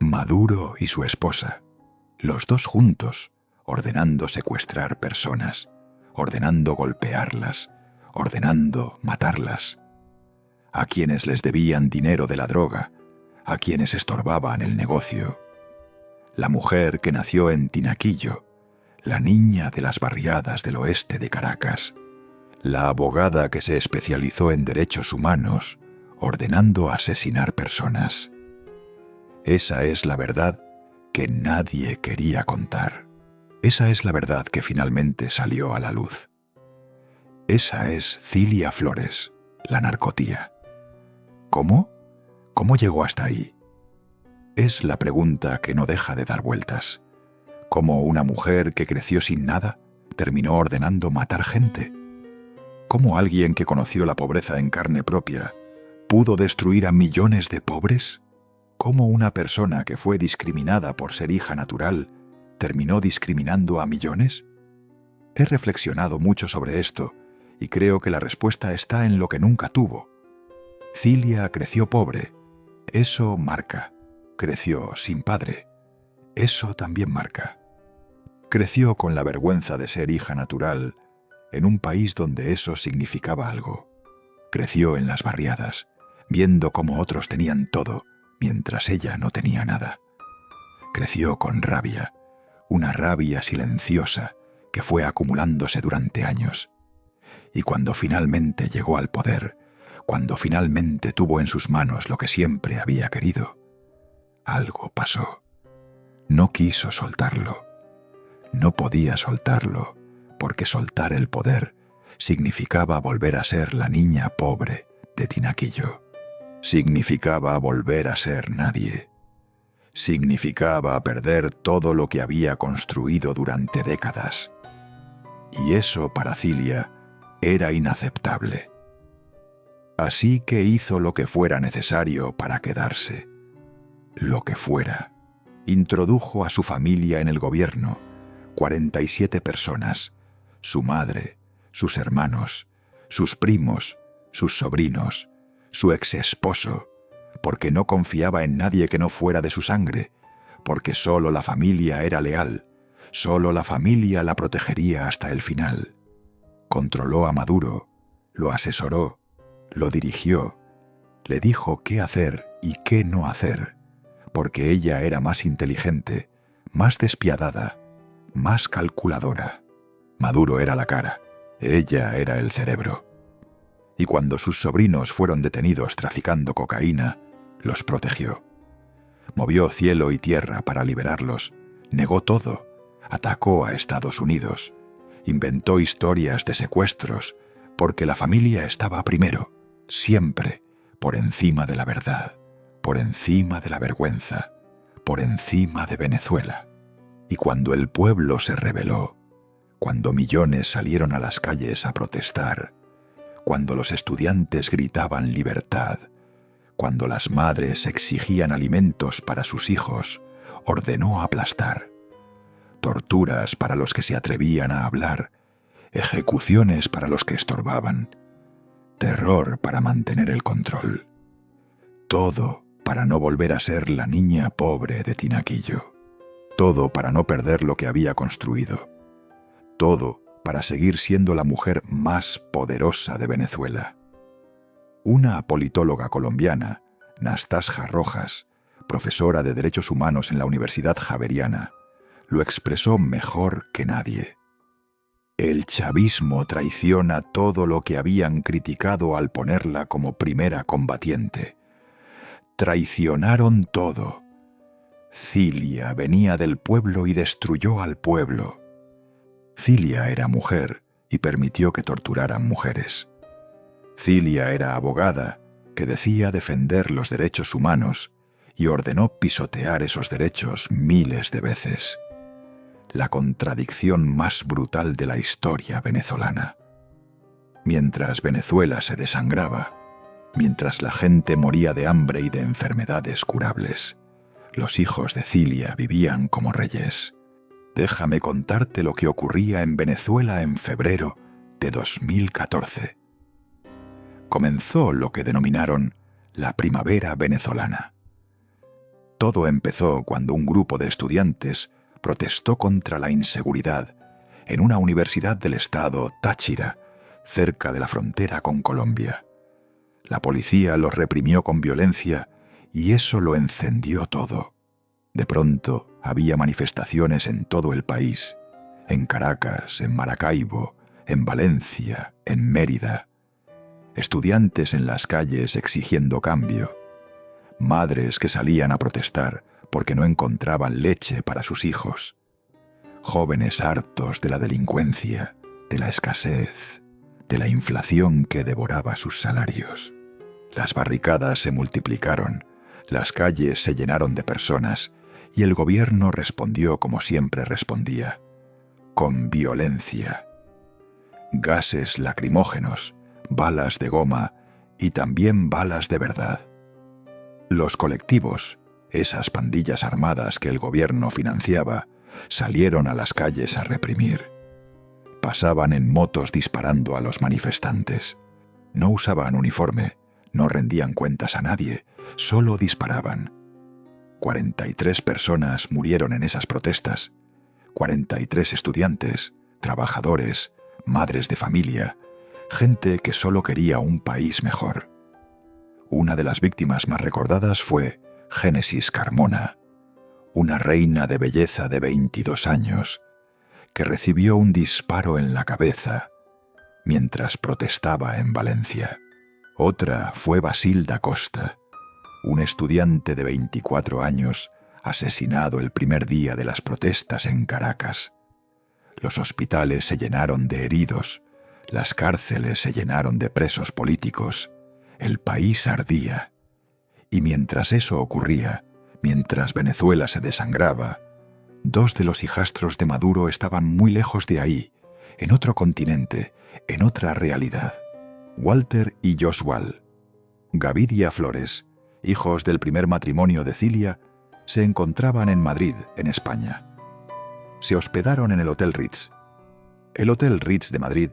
Maduro y su esposa. Los dos juntos, ordenando secuestrar personas, ordenando golpearlas, ordenando matarlas. A quienes les debían dinero de la droga, a quienes estorbaban el negocio. La mujer que nació en Tinaquillo, la niña de las barriadas del oeste de Caracas, la abogada que se especializó en derechos humanos, ordenando asesinar personas. Esa es la verdad que nadie quería contar. Esa es la verdad que finalmente salió a la luz. Esa es Cilia Flores, la narcotía. ¿Cómo? ¿Cómo llegó hasta ahí? Es la pregunta que no deja de dar vueltas. ¿Cómo una mujer que creció sin nada terminó ordenando matar gente? ¿Cómo alguien que conoció la pobreza en carne propia pudo destruir a millones de pobres? ¿Cómo una persona que fue discriminada por ser hija natural terminó discriminando a millones? He reflexionado mucho sobre esto y creo que la respuesta está en lo que nunca tuvo. Cilia creció pobre. Eso marca. Creció sin padre. Eso también marca. Creció con la vergüenza de ser hija natural en un país donde eso significaba algo. Creció en las barriadas, viendo cómo otros tenían todo, mientras ella no tenía nada. Creció con rabia, una rabia silenciosa que fue acumulándose durante años. Y cuando finalmente llegó al poder, cuando finalmente tuvo en sus manos lo que siempre había querido, algo pasó. No quiso soltarlo. No podía soltarlo, porque soltar el poder significaba volver a ser la niña pobre de Tinaquillo. Significaba volver a ser nadie. Significaba perder todo lo que había construido durante décadas. Y eso para Cilia era inaceptable. Así que hizo lo que fuera necesario para quedarse. Lo que fuera. Introdujo a su familia en el gobierno, 47 personas, su madre, sus hermanos, sus primos, sus sobrinos, su exesposo, porque no confiaba en nadie que no fuera de su sangre, porque solo la familia era leal, solo la familia la protegería hasta el final. Controló a Maduro, lo asesoró, lo dirigió, le dijo qué hacer y qué no hacer, porque ella era más inteligente, más despiadada, más calculadora. Maduro era la cara, ella era el cerebro. Y cuando sus sobrinos fueron detenidos traficando cocaína, los protegió. Movió cielo y tierra para liberarlos, negó todo, atacó a Estados Unidos, inventó historias de secuestros, porque la familia estaba primero, siempre, por encima de la verdad, por encima de la vergüenza, por encima de Venezuela. Y cuando el pueblo se rebeló, cuando millones salieron a las calles a protestar, cuando los estudiantes gritaban libertad, cuando las madres exigían alimentos para sus hijos, ordenó aplastar. Torturas para los que se atrevían a hablar, ejecuciones para los que estorbaban, terror para mantener el control. Todo para no volver a ser la niña pobre de Tinaquillo. Todo para no perder lo que había construido. Todo para seguir siendo la mujer más poderosa de Venezuela. Una politóloga colombiana, Nastasja Rojas, profesora de Derechos Humanos en la Universidad Javeriana, lo expresó mejor que nadie. El chavismo traiciona todo lo que habían criticado al ponerla como primera combatiente. Traicionaron todo. Cilia venía del pueblo y destruyó al pueblo. Cilia era mujer y permitió que torturaran mujeres. Cilia era abogada que decía defender los derechos humanos y ordenó pisotear esos derechos miles de veces. La contradicción más brutal de la historia venezolana. Mientras Venezuela se desangraba, mientras la gente moría de hambre y de enfermedades curables, los hijos de Cilia vivían como reyes. Déjame contarte lo que ocurría en Venezuela en febrero de 2014. Comenzó lo que denominaron la primavera venezolana. Todo empezó cuando un grupo de estudiantes protestó contra la inseguridad en una universidad del estado Táchira, cerca de la frontera con Colombia. La policía los reprimió con violencia y eso lo encendió todo. De pronto había manifestaciones en todo el país, en Caracas, en Maracaibo, en Valencia, en Mérida. Estudiantes en las calles exigiendo cambio. Madres que salían a protestar porque no encontraban leche para sus hijos. Jóvenes hartos de la delincuencia, de la escasez, de la inflación que devoraba sus salarios. Las barricadas se multiplicaron, las calles se llenaron de personas y el gobierno respondió como siempre respondía, con violencia. Gases lacrimógenos, balas de goma y también balas de verdad. Los colectivos, esas pandillas armadas que el gobierno financiaba, salieron a las calles a reprimir. Pasaban en motos disparando a los manifestantes. No usaban uniforme, no rendían cuentas a nadie, solo disparaban. 43 personas murieron en esas protestas. 43 estudiantes, trabajadores, madres de familia, gente que solo quería un país mejor. Una de las víctimas más recordadas fue Génesis Carmona, una reina de belleza de 22 años, que recibió un disparo en la cabeza mientras protestaba en Valencia. Otra fue Basilda Costa, un estudiante de 24 años asesinado el primer día de las protestas en Caracas. Los hospitales se llenaron de heridos, las cárceles se llenaron de presos políticos, el país ardía. Y mientras eso ocurría, mientras Venezuela se desangraba, dos de los hijastros de Maduro estaban muy lejos de ahí, en otro continente, en otra realidad. Walter y Joshua, Gaviria Flores, hijos del primer matrimonio de Cilia, se encontraban en Madrid, en España. Se hospedaron en el Hotel Ritz. El Hotel Ritz de Madrid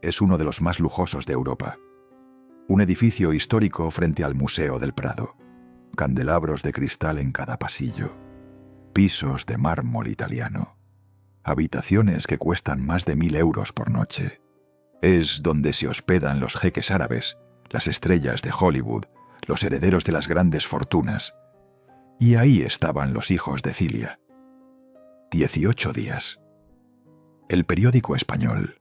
es uno de los más lujosos de Europa. Un edificio histórico frente al Museo del Prado. Candelabros de cristal en cada pasillo. Pisos de mármol italiano. Habitaciones que cuestan más de 1.000 euros por noche. Es donde se hospedan los jeques árabes, las estrellas de Hollywood, los herederos de las grandes fortunas. Y ahí estaban los hijos de Cilia. 18 días. El periódico español.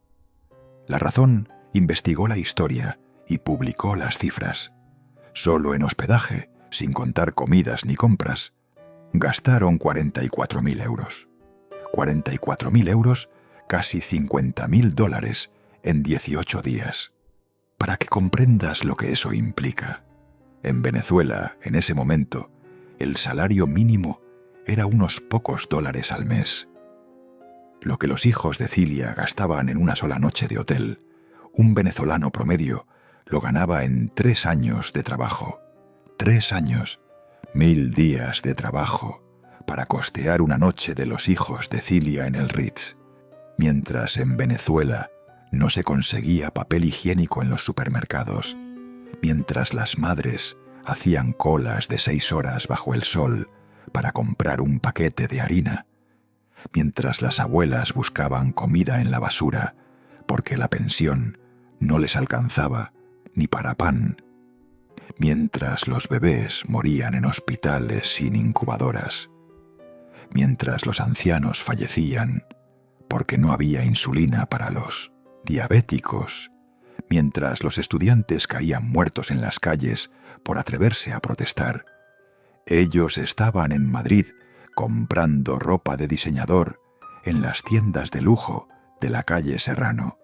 La Razón investigó la historia y publicó las cifras. Solo en hospedaje, sin contar comidas ni compras, gastaron 44.000 euros. 44.000 euros, casi $50.000 en 18 días. Para que comprendas lo que eso implica. En Venezuela, en ese momento, el salario mínimo era unos pocos dólares al mes. Lo que los hijos de Cilia gastaban en una sola noche de hotel, un venezolano promedio lo ganaba en 3 años de trabajo. 3 años, 1.000 días de trabajo para costear una noche de los hijos de Cilia en el Ritz, mientras en Venezuela no se conseguía papel higiénico en los supermercados, mientras las madres hacían colas de 6 horas bajo el sol para comprar un paquete de harina, mientras las abuelas buscaban comida en la basura porque la pensión no les alcanzaba ni para pan, mientras los bebés morían en hospitales sin incubadoras, mientras los ancianos fallecían porque no había insulina para los diabéticos, mientras los estudiantes caían muertos en las calles por atreverse a protestar. Ellos estaban en Madrid comprando ropa de diseñador en las tiendas de lujo de la calle Serrano,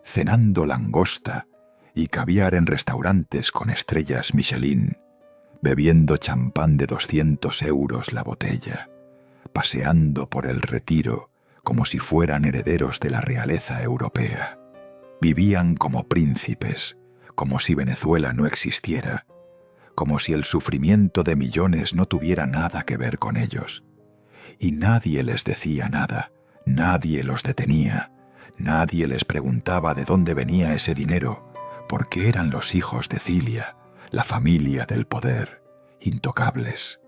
cenando langosta y caviar en restaurantes con estrellas Michelin, bebiendo champán de 200 euros la botella, paseando por el Retiro como si fueran herederos de la realeza europea. Vivían como príncipes, como si Venezuela no existiera, como si el sufrimiento de millones no tuviera nada que ver con ellos. Y nadie les decía nada, nadie los detenía, nadie les preguntaba de dónde venía ese dinero, porque eran los hijos de Cilia, la familia del poder, intocables.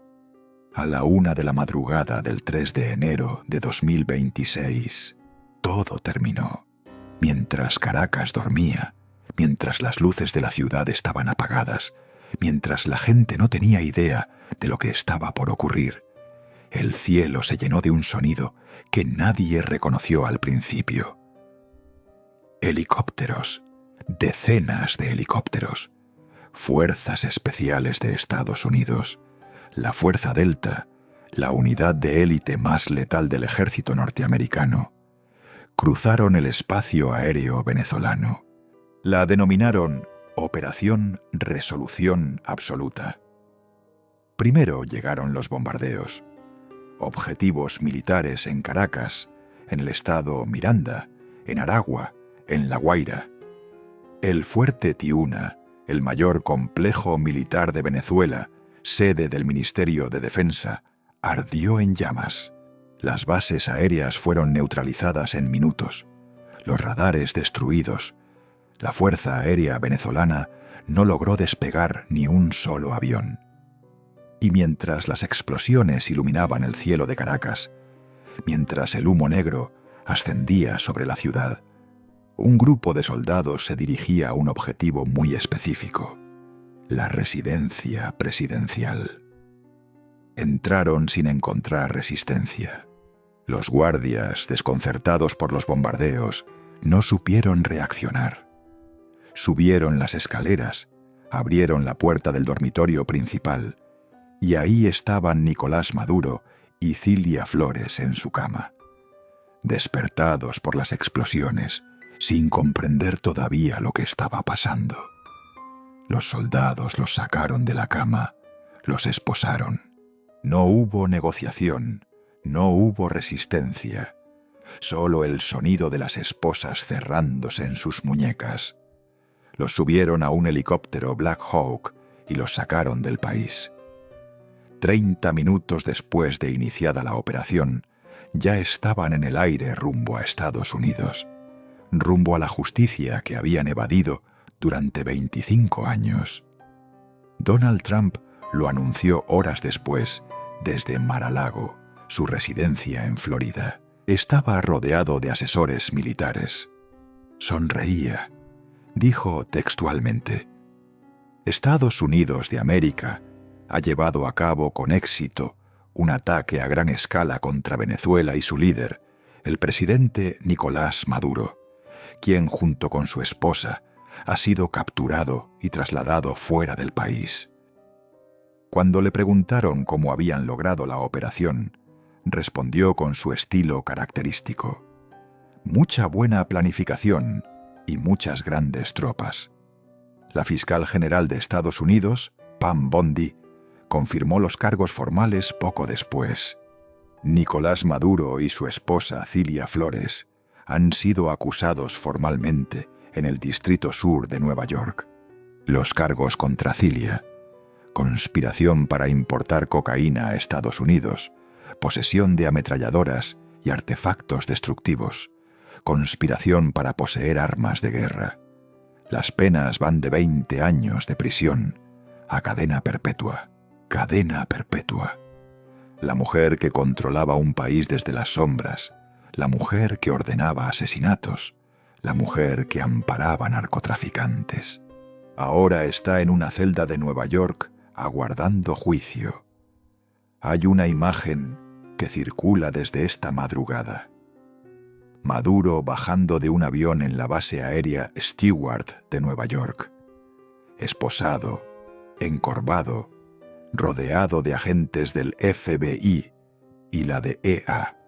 A la 1 de la madrugada del 3 de enero de 2026, todo terminó. Mientras Caracas dormía, mientras las luces de la ciudad estaban apagadas, mientras la gente no tenía idea de lo que estaba por ocurrir, el cielo se llenó de un sonido que nadie reconoció al principio. Helicópteros, decenas de helicópteros, fuerzas especiales de Estados Unidos, la Fuerza Delta, la unidad de élite más letal del ejército norteamericano, cruzaron el espacio aéreo venezolano. La denominaron Operación Resolución Absoluta. Primero llegaron los bombardeos, objetivos militares en Caracas, en el estado Miranda, en Aragua, en La Guaira. El fuerte Tiuna, el mayor complejo militar de Venezuela, sede del Ministerio de Defensa, ardió en llamas. Las bases aéreas fueron neutralizadas en minutos, los radares destruidos. La Fuerza Aérea venezolana no logró despegar ni un solo avión. Y mientras las explosiones iluminaban el cielo de Caracas, mientras el humo negro ascendía sobre la ciudad, un grupo de soldados se dirigía a un objetivo muy específico: la residencia presidencial. Entraron sin encontrar resistencia. Los guardias, desconcertados por los bombardeos, no supieron reaccionar. Subieron las escaleras, abrieron la puerta del dormitorio principal, y ahí estaban Nicolás Maduro y Cilia Flores en su cama, despertados por las explosiones, sin comprender todavía lo que estaba pasando. Los soldados los sacaron de la cama, los esposaron. No hubo negociación, no hubo resistencia, solo el sonido de las esposas cerrándose en sus muñecas. Los subieron a un helicóptero Black Hawk y los sacaron del país. 30 minutos después de iniciada la operación, ya estaban en el aire rumbo a Estados Unidos, rumbo a la justicia que habían evadido durante 25 años. Donald Trump lo anunció horas después desde Mar-a-Lago, su residencia en Florida. Estaba rodeado de asesores militares. Sonreía. Dijo textualmente: Estados Unidos de América ha llevado a cabo con éxito un ataque a gran escala contra Venezuela y su líder, el presidente Nicolás Maduro, quien junto con su esposa ha sido capturado y trasladado fuera del país. Cuando le preguntaron cómo habían logrado la operación, respondió con su estilo característico: mucha buena planificación y muchas grandes tropas. La fiscal general de Estados Unidos, Pam Bondi, confirmó los cargos formales poco después. Nicolás Maduro y su esposa Cilia Flores han sido acusados formalmente en el Distrito Sur de Nueva York. Los cargos contra Cilia: conspiración para importar cocaína a Estados Unidos, posesión de ametralladoras y artefactos destructivos, conspiración para poseer armas de guerra. Las penas van de 20 años de prisión a cadena perpetua. Cadena perpetua. La mujer que controlaba un país desde las sombras, la mujer que ordenaba asesinatos, la mujer que amparaba narcotraficantes. Ahora está en una celda de Nueva York aguardando juicio. Hay una imagen que circula desde esta madrugada. Maduro bajando de un avión en la base aérea Stewart de Nueva York, esposado, encorvado, rodeado de agentes del FBI y la DEA,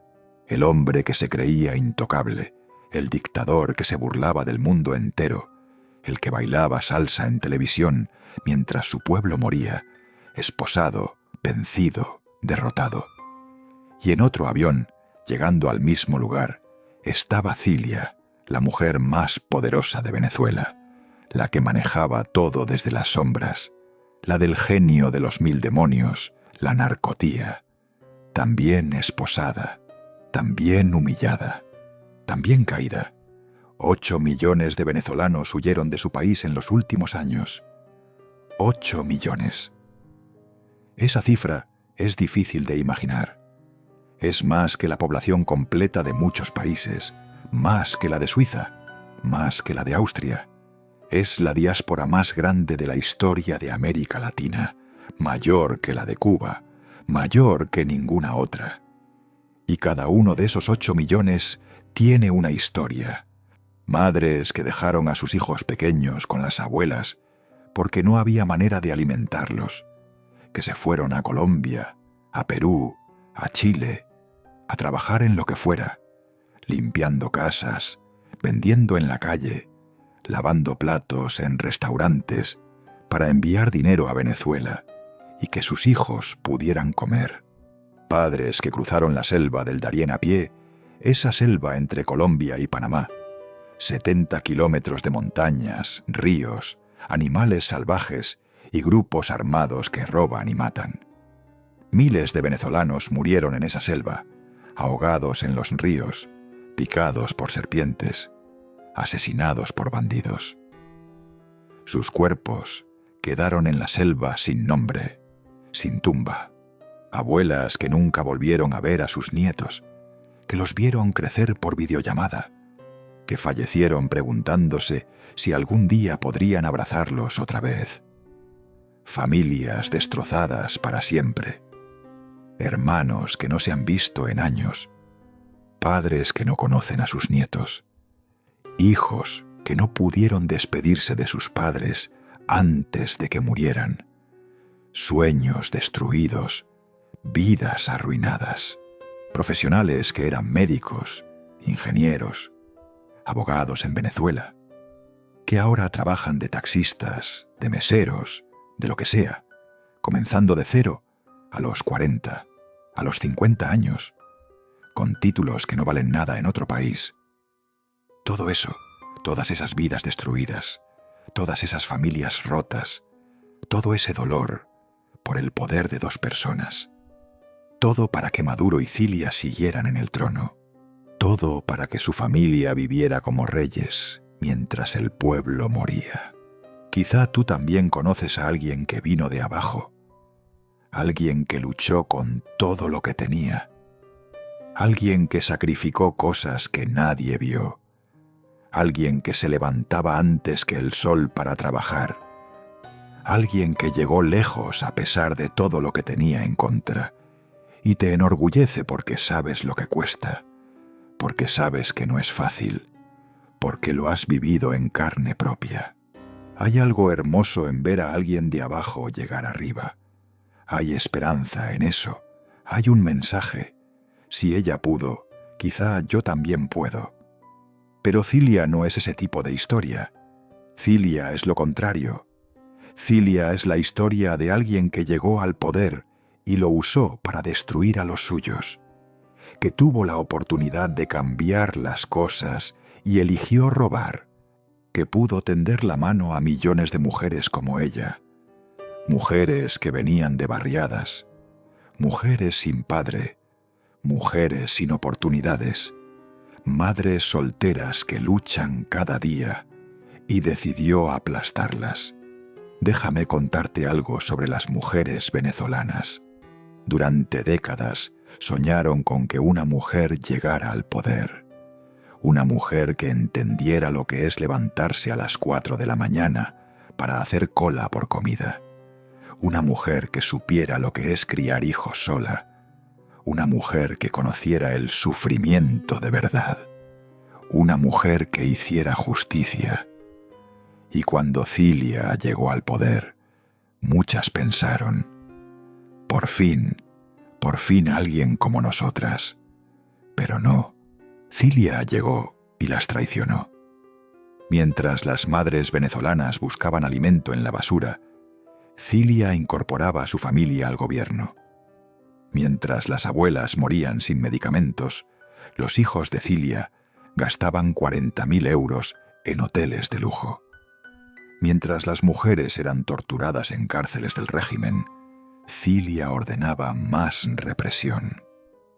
el hombre que se creía intocable, el dictador que se burlaba del mundo entero, el que bailaba salsa en televisión mientras su pueblo moría, esposado, vencido, derrotado. Y en otro avión, llegando al mismo lugar, estaba Cilia, la mujer más poderosa de Venezuela, la que manejaba todo desde las sombras, la del genio de los 1000 demonios, la narcotía, también esposada, también humillada, también caída. 8 millones de venezolanos huyeron de su país en los últimos años. 8 millones. Esa cifra es difícil de imaginar. Es más que la población completa de muchos países, más que la de Suiza, más que la de Austria. Es la diáspora más grande de la historia de América Latina, mayor que la de Cuba, mayor que ninguna otra. Y cada uno de esos 8 millones tiene una historia. Madres que dejaron a sus hijos pequeños con las abuelas porque no había manera de alimentarlos, que se fueron a Colombia, a Perú, a Chile, a trabajar en lo que fuera, limpiando casas, vendiendo en la calle, lavando platos en restaurantes para enviar dinero a Venezuela y que sus hijos pudieran comer. Padres que cruzaron la selva del Darién a pie, esa selva entre Colombia y Panamá, 70 kilómetros de montañas, ríos, animales salvajes y grupos armados que roban y matan. Miles de venezolanos murieron en esa selva, ahogados en los ríos, picados por serpientes, asesinados por bandidos. Sus cuerpos quedaron en la selva sin nombre, sin tumba. Abuelas que nunca volvieron a ver a sus nietos, que los vieron crecer por videollamada, que fallecieron preguntándose si algún día podrían abrazarlos otra vez. Familias destrozadas para siempre. Hermanos que no se han visto en años. Padres que no conocen a sus nietos. Hijos que no pudieron despedirse de sus padres antes de que murieran. Sueños destruidos, vidas arruinadas. Profesionales que eran médicos, ingenieros, abogados en Venezuela, que ahora trabajan de taxistas, de meseros, de lo que sea, comenzando de cero a los 40, a los 50 años, con títulos que no valen nada en otro país. Todo eso, todas esas vidas destruidas, todas esas familias rotas, todo ese dolor por el poder de dos personas. Todo para que Maduro y Cilia siguieran en el trono. Todo para que su familia viviera como reyes mientras el pueblo moría. Quizá tú también conoces a alguien que vino de abajo, alguien que luchó con todo lo que tenía, alguien que sacrificó cosas que nadie vio, alguien que se levantaba antes que el sol para trabajar, alguien que llegó lejos a pesar de todo lo que tenía en contra, y te enorgullece porque sabes lo que cuesta, porque sabes que no es fácil, porque lo has vivido en carne propia. Hay algo hermoso en ver a alguien de abajo llegar arriba. Hay esperanza en eso. Hay un mensaje. Si ella pudo, quizá yo también puedo. Pero Cilia no es ese tipo de historia. Cilia es lo contrario. Cilia es la historia de alguien que llegó al poder y lo usó para destruir a los suyos, que tuvo la oportunidad de cambiar las cosas y eligió robar, que pudo tender la mano a millones de mujeres como ella, mujeres que venían de barriadas, mujeres sin padre, mujeres sin oportunidades, madres solteras que luchan cada día, y decidió aplastarlas. Déjame contarte algo sobre las mujeres venezolanas. Durante décadas soñaron con que una mujer llegara al poder. Una mujer que entendiera lo que es levantarse a las 4 de la mañana para hacer cola por comida. Una mujer que supiera lo que es criar hijos sola. Una mujer que conociera el sufrimiento de verdad. Una mujer que hiciera justicia. Y cuando Cilia llegó al poder, muchas pensaron, por fin alguien como nosotras. Pero no, Cilia llegó y las traicionó. Mientras las madres venezolanas buscaban alimento en la basura, Cilia incorporaba a su familia al gobierno. Mientras las abuelas morían sin medicamentos, los hijos de Cilia gastaban 40.000 euros en hoteles de lujo. Mientras las mujeres eran torturadas en cárceles del régimen, Cilia ordenaba más represión.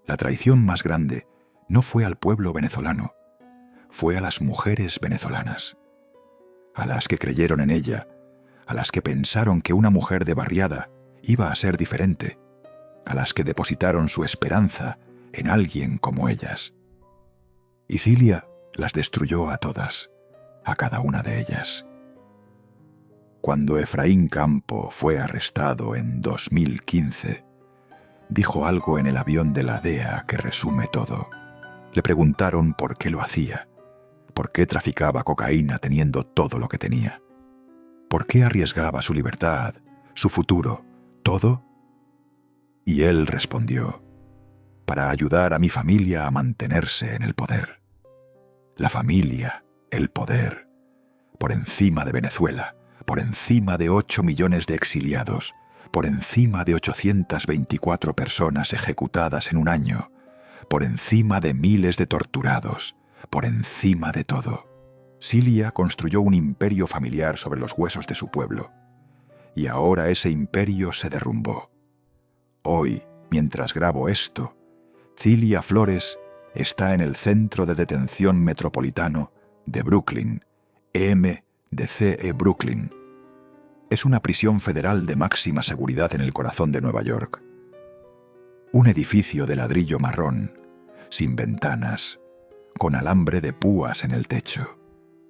La traición más grande no fue al pueblo venezolano, fue a las mujeres venezolanas, a las que creyeron en ella, a las que pensaron que una mujer de barriada iba a ser diferente, a las que depositaron su esperanza en alguien como ellas. Y Cilia las destruyó a todas, a cada una de ellas. Cuando Efraín Campo fue arrestado en 2015, dijo algo en el avión de la DEA que resume todo. Le preguntaron por qué lo hacía, por qué traficaba cocaína teniendo todo lo que tenía, por qué arriesgaba su libertad, su futuro, todo. Y él respondió, para ayudar a mi familia a mantenerse en el poder. La familia, el poder. por encima de Venezuela, por encima de 8 millones de exiliados, por encima de 824 personas ejecutadas en un año, por encima de miles de torturados, por encima de todo. Cilia construyó un imperio familiar sobre los huesos de su pueblo, y ahora ese imperio se derrumbó. Hoy, mientras grabo esto, Cilia Flores está en el Centro de Detención Metropolitano de Brooklyn, MDCE Brooklyn. Es una prisión federal de máxima seguridad en el corazón de Nueva York. Un edificio de ladrillo marrón, sin ventanas, con alambre de púas en el techo.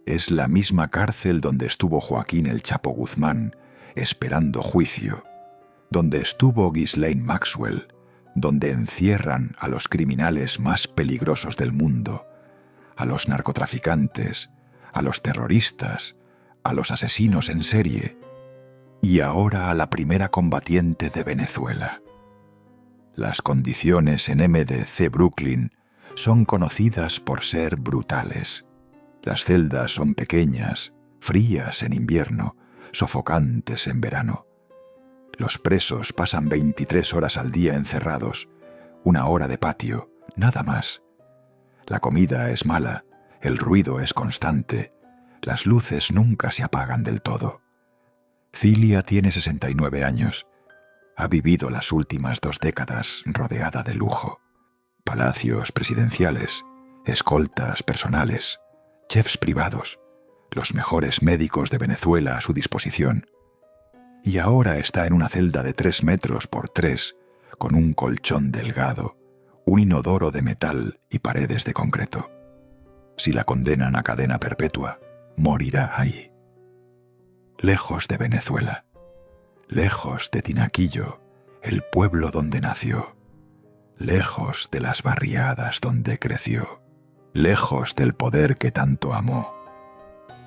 Es la misma cárcel donde estuvo Joaquín El Chapo Guzmán, esperando juicio, donde estuvo Ghislaine Maxwell, donde encierran a los criminales más peligrosos del mundo, a los narcotraficantes, a los terroristas, a los asesinos en serie, y ahora a la primera combatiente de Venezuela. Las condiciones en MDC Brooklyn son conocidas por ser brutales. Las celdas son pequeñas, frías en invierno, sofocantes en verano. Los presos pasan 23 horas al día encerrados, 1 hora de patio, nada más. La comida es mala, el ruido es constante, las luces nunca se apagan del todo. Cilia tiene 69 años. Ha vivido las últimas 2 décadas rodeada de lujo. Palacios presidenciales, escoltas personales, chefs privados, los mejores médicos de Venezuela a su disposición. Y ahora está en una celda de 3 metros por 3, con un colchón delgado, un inodoro de metal y paredes de concreto. Si la condenan a cadena perpetua, morirá ahí. Lejos de Venezuela, lejos de Tinaquillo, el pueblo donde nació, lejos de las barriadas donde creció, lejos del poder que tanto amó,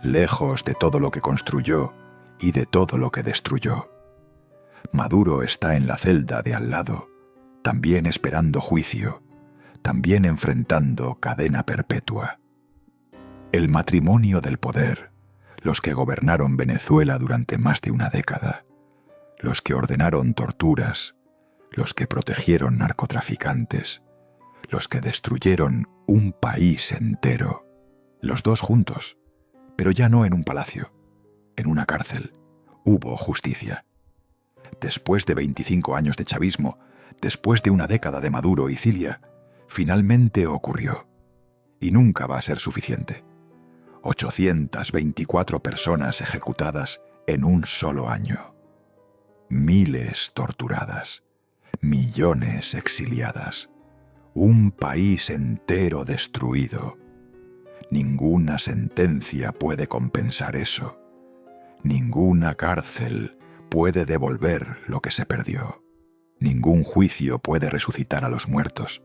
lejos de todo lo que construyó y de todo lo que destruyó. Maduro está en la celda de al lado, también esperando juicio, también enfrentando cadena perpetua. El matrimonio del poder, los que gobernaron Venezuela durante más de 1 década, los que ordenaron torturas, los que protegieron narcotraficantes, los que destruyeron un país entero, los 2 juntos, pero ya no en un palacio, en una cárcel, hubo justicia. Después de 25 años de chavismo, después de 1 década de Maduro y Cilia, finalmente ocurrió. Y nunca va a ser suficiente. 824 personas ejecutadas en un solo año. Miles torturadas. Millones exiliadas. Un país entero destruido. Ninguna sentencia puede compensar eso. Ninguna cárcel puede devolver lo que se perdió. Ningún juicio puede resucitar a los muertos.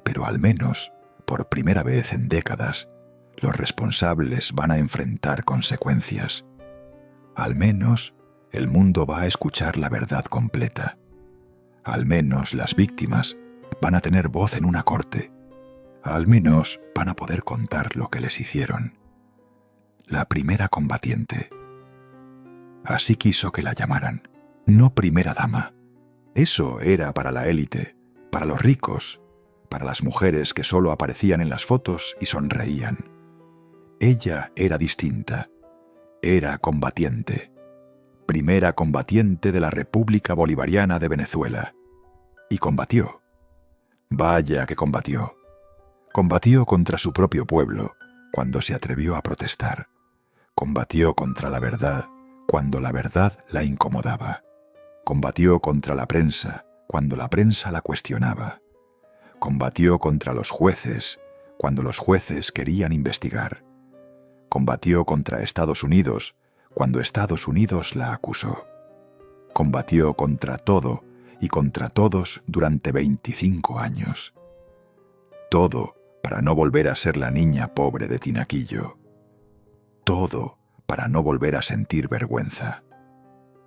Pero al menos, por primera vez en décadas, los responsables van a enfrentar consecuencias. Al menos, el mundo va a escuchar la verdad completa. Al menos las víctimas van a tener voz en una corte. Al menos van a poder contar lo que les hicieron. La primera combatiente. Así quiso que la llamaran. No primera dama. Eso era para la élite, para los ricos, para las mujeres que solo aparecían en las fotos y sonreían. Ella era distinta. Era combatiente. Primera combatiente de la República Bolivariana de Venezuela. Y combatió. Vaya que combatió. Combatió contra su propio pueblo cuando se atrevió a protestar. Combatió contra la verdad cuando la verdad la incomodaba. Combatió contra la prensa cuando la prensa la cuestionaba. Combatió contra los jueces cuando los jueces querían investigar. Combatió contra Estados Unidos cuando Estados Unidos la acusó. Combatió contra todo y contra todos durante 25 años. Todo para no volver a ser la niña pobre de Tinaquillo. Todo para no volver a sentir vergüenza.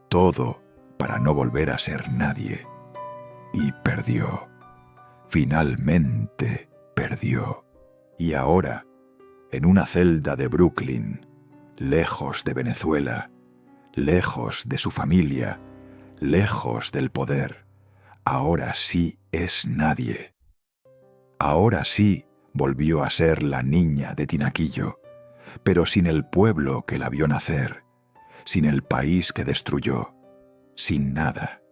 Todo para no volver a ser nadie. Y perdió. Finalmente perdió. Y ahora, en una celda de Brooklyn, lejos de Venezuela, lejos de su familia, lejos del poder. Ahora sí es nadie. Ahora sí volvió a ser la niña de Tinaquillo, pero sin el pueblo que la vio nacer, sin el país que destruyó, sin nada.